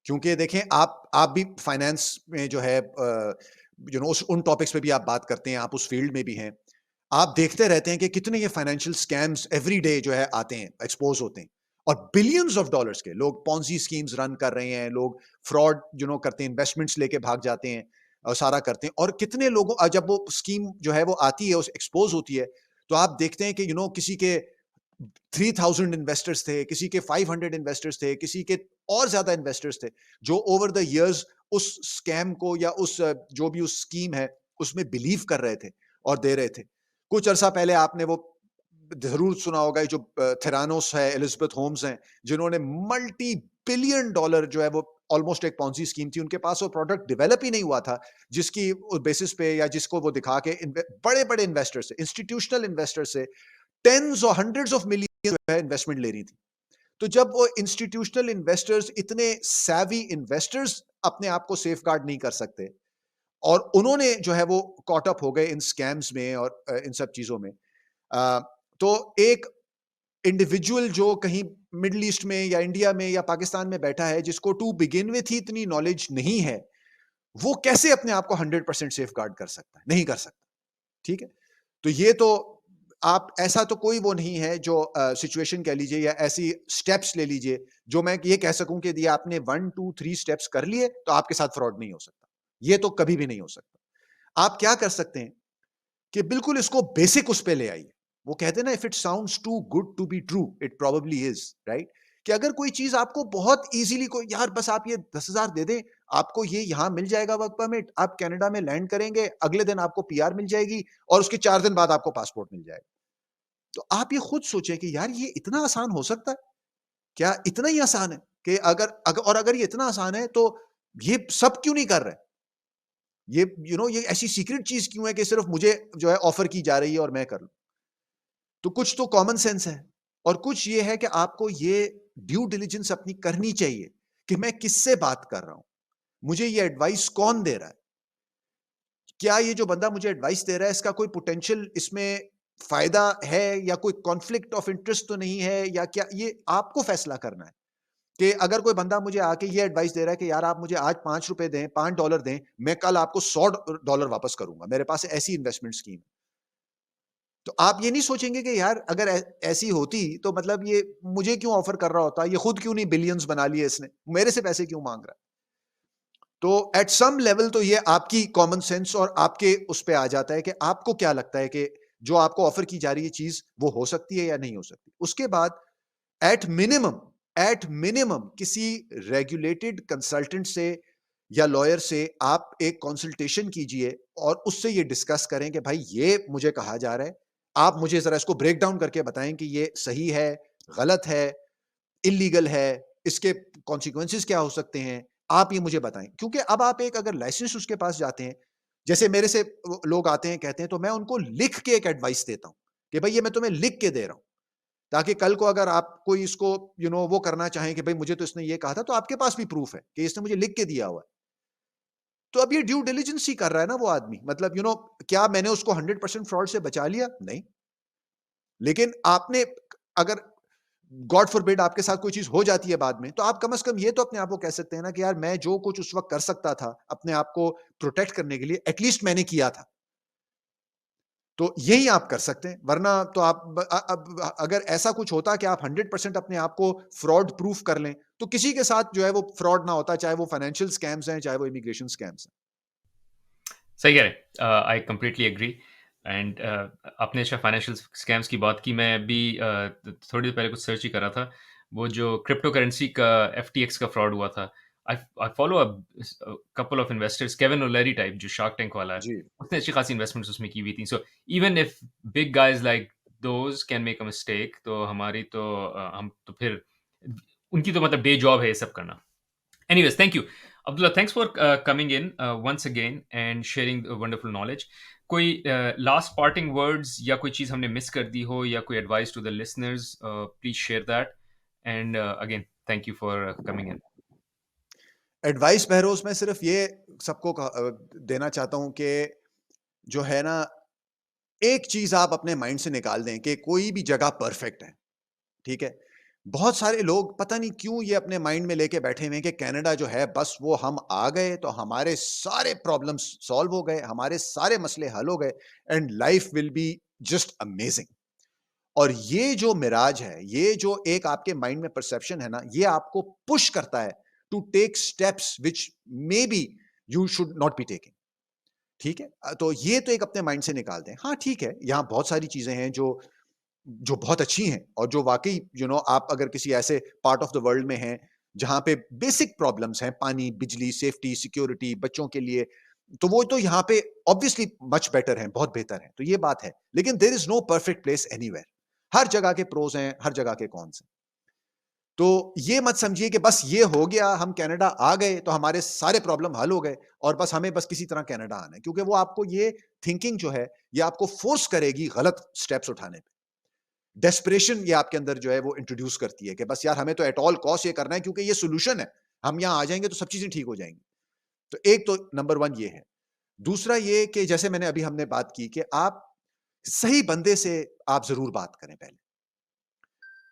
क्योंकि देखें, आप भी फाइनेंस में जो है उन टॉपिक्स पे भी आप बात करते हैं, आप उस फील्ड में भी हैं। आप देखते रहते हैं कि कितने ये फाइनेंशियल स्कैम्स एवरी डे जो है आते हैं, एक्सपोज होते हैं। और बिलियंस ऑफ डॉलर्स के लोग पॉन्जी स्कीम्स रन कर रहे हैं, लोग फ्रॉड करते हैं, इन्वेस्टमेंट्स लेके भाग जाते हैं और सारा करते हैं। और कितने लोगों जब वो स्कीम जो है वो आती है, उस एक्सपोज होती है, तो आप देखते हैं कि किसी के 3000 इन्वेस्टर्स थे, किसी के 500 इन्वेस्टर्स थे, किसी के और ज्यादा इन्वेस्टर्स थे, जो ओवर द इयर्स उस स्कैम को या उस जो भी उस स्कीम है उसमें बिलीव कर रहे थे और दे रहे थे। कुछ अरसा पहले आपने वो जरूर सुना होगा, जो थेरानोस है, एलिजाबेथ होम्स हैं, जिन्होंने मल्टी बिलियन डॉलर जो है वो ऑलमोस्ट एक पॉन्जी स्कीम थी, उनके पास वो प्रोडक्ट डेवलप ही नहीं हुआ था जिसकी बेसिस पे या जिसको वो दिखा के बड़े बड़े इन्वेस्टर से, इंस्टीट्यूशनल इन्वेस्टर से टेन्स और हंड्रेड्स ऑफ मिलियन इन्वेस्टमेंट ले रही थी। तो जब वो इंस्टीट्यूशनल इन्वेस्टर्स, इतने सैवी इन्वेस्टर्स अपने आप को सेफ गार्ड नहीं कर सकते, और उन्होंने जो है वो कॉट अप हो गए इन स्कैम्स में और इन सब चीजों में, तो एक इंडिविजुअल जो कहीं मिडिल ईस्ट में या इंडिया में या पाकिस्तान में बैठा है, जिसको टू बिगिन विथ ही इतनी नॉलेज नहीं है, वो कैसे अपने आप को 100% सेफ गार्ड कर सकता है? नहीं कर सकता। ठीक है? तो ये तो आप ऐसा तो कोई वो नहीं है जो सिचुएशन कह लीजिए या ऐसी स्टेप्स ले लीजिए जो मैं ये कह सकूं कि दिया आपने 1 2 3 स्टेप्स कर लिए तो आपके साथ फ्रॉड नहीं हो सकता। ये तो कभी भी नहीं हो सकता। आप क्या कर सकते हैं कि बिल्कुल इसको बेसिक उस पे ले आइए। वो कहते हैं ना, if it sounds too good to be true it probably is, right? कि अगर कोई चीज आपको बहुत इजीली, को यार बस आप ये 10,000 दे दें, आपको ये यहां मिल जाएगा वर्क परमिट, आप कनाडा में लैंड करेंगे, अगले दिन आपको पीआर मिल जाएगी और उसके 4 दिन बाद आपको पासपोर्ट मिल जाएगा। तो आप ये खुद सोचें कि यार ये इतना आसान हो सकता है? क्या इतना ही आसान है? कि अगर ये इतना आसान है तो ये सब क्यों नहीं कर रहे? ये ऐसी सीक्रेट चीज क्यों है कि सिर्फ मुझे जो है ऑफर की जा रही है और मैं कर लूं? तो कुछ तो कॉमन सेंस है, और कुछ ये है कि आपको ये ड्यू डिलिजेंस अपनी करनी चाहिए कि मैं किससे बात कर रहा हूं, मुझे ये एडवाइस कौन दे रहा है, क्या ये जो बंदा मुझे एडवाइस दे रहा है इसका कोई पोटेंशियल इसमें फायदा है या कोई कॉन्फ्लिक्ट ऑफ इंटरेस्ट तो नहीं है, या क्या, ये आपको फैसला करना है। कि अगर कोई बंदा मुझे आके ये एडवाइस दे रहा है कि यार आप मुझे आज ₹5 दें, $5 दें, मैं कल आपको $100 वापस करूंगा, मेरे पास ऐसी इन्वेस्टमेंट स्कीम। तो आप ये नहीं सोचेंगे कि यार अगर ऐसी होती तो मतलब ये मुझे क्यों ऑफर कर रहा होता, ये खुद क्यों नहीं बिलियंस बना लिए इसने, मेरे से पैसे क्यों मांग रहा है? तो एट सम लेवल तो ये आपकी कॉमन सेंस और आपके उस पे आ जाता है कि आपको क्या लगता है कि जो आपको ऑफर की जा रही है चीज वो हो सकती है या नहीं हो सकती। उसके बाद एट मिनिमम एट मिनिमम किसी रेगुलेटेड कंसल्टेंट से या लॉयर से आप एक कंसल्टेशन कीजिए और उससे ये डिस्कस करें कि भाई ये मुझे कहा जा रहा है, आप मुझे जरा इसको ब्रेक डाउन करके बताएं कि ये सही है, गलत है, इलीगल है, इसके कॉन्सिक्वेंसेस क्या हो सकते हैं, आप ये मुझे बताएं। क्योंकि अब आप एक अगर लाइसेंस उसके पास जाते हैं, जैसे मेरे से लोग आते हैं कहते हैं, तो मैं उनको लिख के एक एडवाइस देता हूं कि भाई ये मैं तुम्हें लिख के दे रहा हूं, ताकि कल को अगर आप कोई इसको वो करना चाहें कि भाई मुझे तो इसने ये कहा था, तो आपके पास भी प्रूफ है कि इसने मुझे लिख के दिया हुआ है। तो अब ये ड्यू डिलिजेंस ही कर रहा है ना वो आदमी, मतलब क्या मैंने उसको 100% फ्रॉड से बचा लिया? नहीं। लेकिन आपने, अगर गॉड फॉरबिड आपके साथ कोई चीज हो जाती है बाद में, तो आप कम से कम ये तो अपने आप को कह सकते हैं ना कि यार मैं जो कुछ उस वक्त कर सकता था अपने आप को प्रोटेक्ट करने के लिए, एटलीस्ट मैंने किया था। तो यही आप कर सकते हैं, वरना तो अब अगर ऐसा कुछ होता कि आप 100% अपने आप को फ्रॉड प्रूफ कर लें, तो किसी के साथ जो है वो फ्रॉड ना होता, चाहे वो फाइनेंशियल स्कैम्स हैं, चाहे वो इमिग्रेशन स्कैम्स हैं। सही कह रहे हैं, आई कंप्लीटली एग्री। एंड आपने अच्छा फाइनेंशियल स्कैम्स की बात की, मैं भी थोड़ी देर पहले कुछ सर्च ही कर रहा था। वो जो क्रिप्टो करेंसी का FTX का फ्रॉड हुआ था, I follow a couple of investors, Kevin ओलेरी type जो शार्क टैंक वाला है, जी। उसने अच्छी खासी इन्वेस्टमेंट्स उसमें की हुई थी। So even if big guys like those can make a mistake, तो हमारी तो हम तो फिर उनकी तो मतलब डे जॉब है ये सब करना। Anyways, thank you. Abdullah, thanks for coming in once again and sharing the wonderful knowledge. कोई लास्ट पार्टिंग वर्ड्स या कोई चीज़ हमने मिस कर दी हो या कोई advice to the listeners, please share that. And again thank you for coming in. Advice Behroz मैं सिर्फ ये सबको देना चाहता हूं कि जो है ना, एक चीज आप अपने माइंड से निकाल दें कि कोई भी जगह परफेक्ट है। ठीक है? बहुत सारे लोग पता नहीं क्यों ये अपने माइंड में लेके बैठे हुए हैं कि कनाडा जो है बस वो हम आ गए तो हमारे सारे प्रॉब्लम्स सॉल्व हो गए, हमारे सारे मसले हल हो गए and life will be just amazing. और ये जो मिराज है, ये जो एक आपके माइंड में परसेप्शन है ना, ये आपको पुश करता है to take steps which maybe you should not be taking. ठीक है? तो ये तो एक अपने माइंड से निकाल दें। हाँ, ठीक है, यहाँ बहुत सारी चीजें हैं जो जो बहुत अच्छी हैं और जो वाक़ई आप अगर किसी ऐसे पार्ट ऑफ द वर्ल्ड में हैं, जहाँ पे बेसिक प्रॉब्लम्स हैं, पानी, बिजली, सेफ्टी, सिक्योरिटी, बच्चों के लिए, तो वो तो यहाँ पे ऑब्वियसली मच बेटर हैं, बहुत बेहतर हैं, तो ये बात है। लेकिन there is no perfect place anywhere. हर जगह के प्रोस हैं, हर जगह के कॉन्स हैं। तो ये मत समझिए कि बस ये हो गया, हम कनाडा आ गए, तो हमारे सारे प्रॉब्लम हल हो गए और बस हमें बस किसी तरह कनाडा आना है, क्योंकि वो आपको ये थिंकिंग जो है, ये आपको फोर्स करेगी गलत स्टेप्स उठाने पे। डेस्परेशन ये आपके अंदर जो है वो इंट्रोड्यूस करती है कि बस यार हमें तो एट ऑल कॉस्ट ये करना है क्योंकि ये सॉल्यूशन है। हम यहाँ आ जाएँगे तो सब चीज़ें ठीक हो जाएँगी। तो एक तो नंबर 1 ये है। दूसरा ये कि जैसे मैंने अभी हमने बात की कि आप सही बंदे से आप ज़रूर बात करें पहले।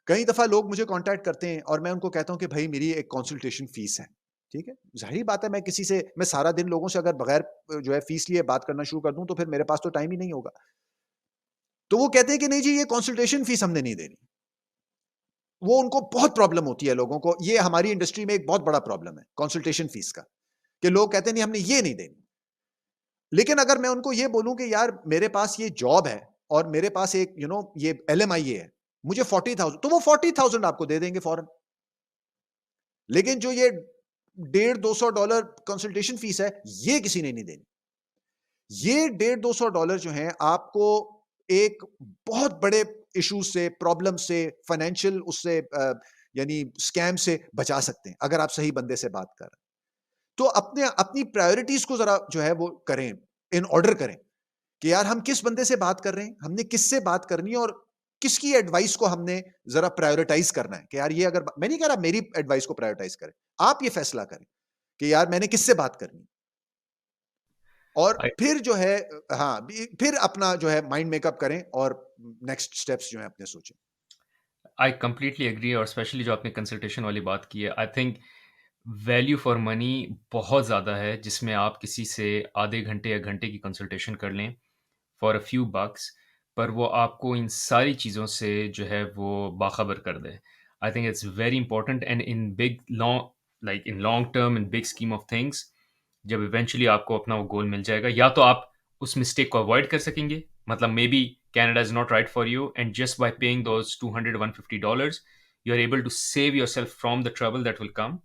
कई दफ़ा लोग मुझे कॉन्टैक्ट करते हैं और मैं उनको कहता हूँ कि भई मेरी एक कंसल्टेशन फीस है। ठीक है? ज़ाहिर-सी बात है, मैं किसी से मैं सारा दिन लोगों से अगर बगैर जो है फीस लिए बात करना शुरू कर दूँ तो फिर मेरे पास तो टाइम ही नहीं होगा। तो वो कहते हैं कि नहीं जी, ये कंसल्टेशन फीस हमने नहीं देनी। वो उनको बहुत प्रॉब्लम होती है लोगों को, ये हमारी इंडस्ट्री में एक बहुत बड़ा प्रॉब्लम है कंसल्टेशन फीस का, कि लोग कहते हैं नहीं हमने ये नहीं देनी। लेकिन अगर मैं उनको ये बोलूं कि यार मेरे पास ये जॉब है और मेरे पास एक ये LMIA है, मुझे 40,000, तो वो 40,000 आपको दे देंगे फौरन। लेकिन जो ये 150-200 डॉलर कंसल्टेशन फीस है, ये किसी ने नहीं देनी। ये 150-200 डॉलर जो हैं आपको एक बहुत बड़े इश्यूज से, प्रॉब्लम से, फाइनेंशियल उससे यानी स्कैम से बचा सकते हैं अगर आप सही बंदे से बात कर रहे हैं। तो अपने अपनी प्रायोरिटीज को जरा जो है वो करें, इन ऑर्डर करें कि यार हम किस बंदे से बात कर रहे हैं, हमने किससे बात करनी है और किसकी एडवाइस को हमने जरा प्रायोरिटाइज करना है कि यार ये अगर मैं नहीं कह रहा मेरी एडवाइस को प्रायोरिटाइज करें, आप ये फैसला करें कि यार मैंने किससे बात करनी है। और फिर जो है हाँ, फिर अपना जो है माइंड मेकअप करें और नेक्स्ट स्टेप्स जो है अपने सोचें। आई कंप्लीटली एग्री, और स्पेशली जो आपने कंसल्टेशन वाली बात की है, I think value for money बहुत ज़्यादा है, जिसमें आप किसी से आधे घंटे या घंटे की कंसल्टेशन कर लें फॉर अ फ्यू बक्स, पर वो आपको इन सारी चीज़ों से जो है वो बाखबर कर दे। I think it's very important, and in big long, like in long term, in big scheme of things, जब इवेंचुअली आपको अपना वो गोल मिल जाएगा, या तो आप उस मिस्टेक को अवॉइड कर सकेंगे, मतलब may be Canada is not right for you, and just by paying those 200 $150, you are able to save yourself from the trouble that will come.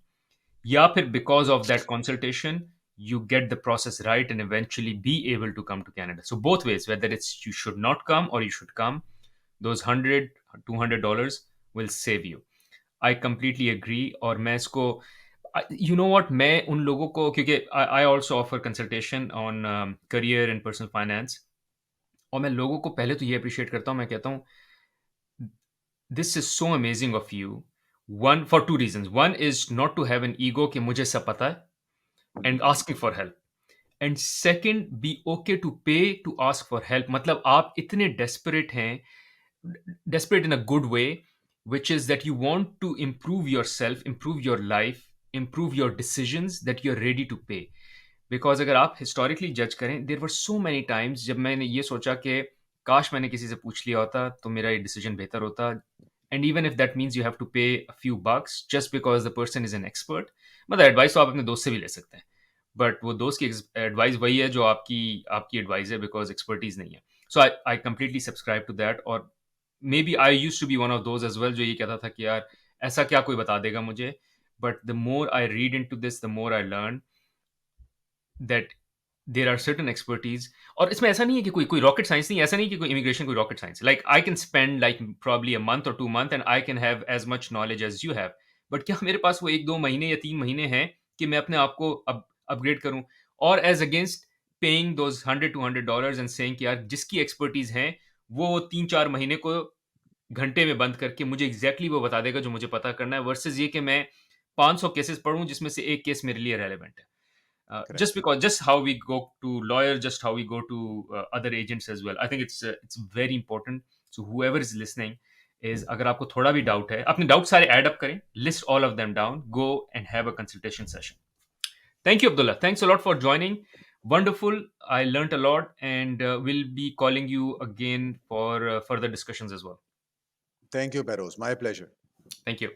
या फिर because of that consultation, you get the process right and eventually be able to come to Canada. So both ways, whether it's you should not come or you should come, those 100 $200 will save you. I completely agree. और मैं इसको, you know what, मैं उन लोगों को, क्योंकि I also offer consultation on career and personal finance, और मैं लोगों को पहले तो ये अप्रिशिएट करता हूँ, मैं कहता हूँ this is so amazing of you, one for two reasons. One is not to have an ego कि मुझे सब पता है, and asking for help, and second be okay to pay to ask for help. मतलब आप इतने desperate हैं, desperate in a good way, which is that you want to improve yourself, improve your life, improve your decisions, that you're ready to pay. Because अगर आप historically जज करें, देर वर so many times जब मैंने ये सोचा कि काश मैंने किसी से पूछ लिया होता तो मेरा ये डिसीजन बेहतर होता, and even if that means you have to pay a few bucks just because the person is an expert. मतलब एडवाइस तो आप अपने दोस्त से भी ले सकते हैं, बट वो दोस्त की एडवाइस वही है जो आपकी आपकी एडवाइस है, बिकॉज एक्सपर्टीज नहीं है। So I completely subscribe to that, और maybe I used to be one of those as well जो ये कहता था कि यार ऐसा क्या कोई बता देगा मुझे, but the more I read into this, the more I learn that there are certain expertise. और इसमें ऐसा नहीं है कि कोई कोई रॉकेट साइंस नहीं, ऐसा नहीं कि कोई इमिग्रेशन कोई rocket science, like I can spend like probably a month और 2 month and I can have as much knowledge as you have, but क्या मेरे पास वो 1-2 महीने या 3 महीने हैं कि मैं अपने आप को अपग्रेड करूं, और as against paying those $100-200 and saying कि यार जिसकी एक्सपर्टीज है वो 3-4 महीने को घंटे में बंद करके मुझे एग्जैक्टली वो बता देगा जो मुझे पता करना है, वर्सेस ये कि मैं 500 केसेस पढ़ूं जिसमें से एक केस मेरे लिए रेलेवेंट है। Just correct. because just how we go to lawyer, just how we go to other agents as well, I think it's very important. So whoever is listening is, अगर आपको थोड़ा भी डाउट है, अपने doubt सारे add up करें, list all of them down, go and have a consultation session. Thank you, Abdullah, thanks a lot for joining. Wonderful, I learned a lot, and we'll be calling you again for further discussions as well. Thank you Peroz, my pleasure. Thank you.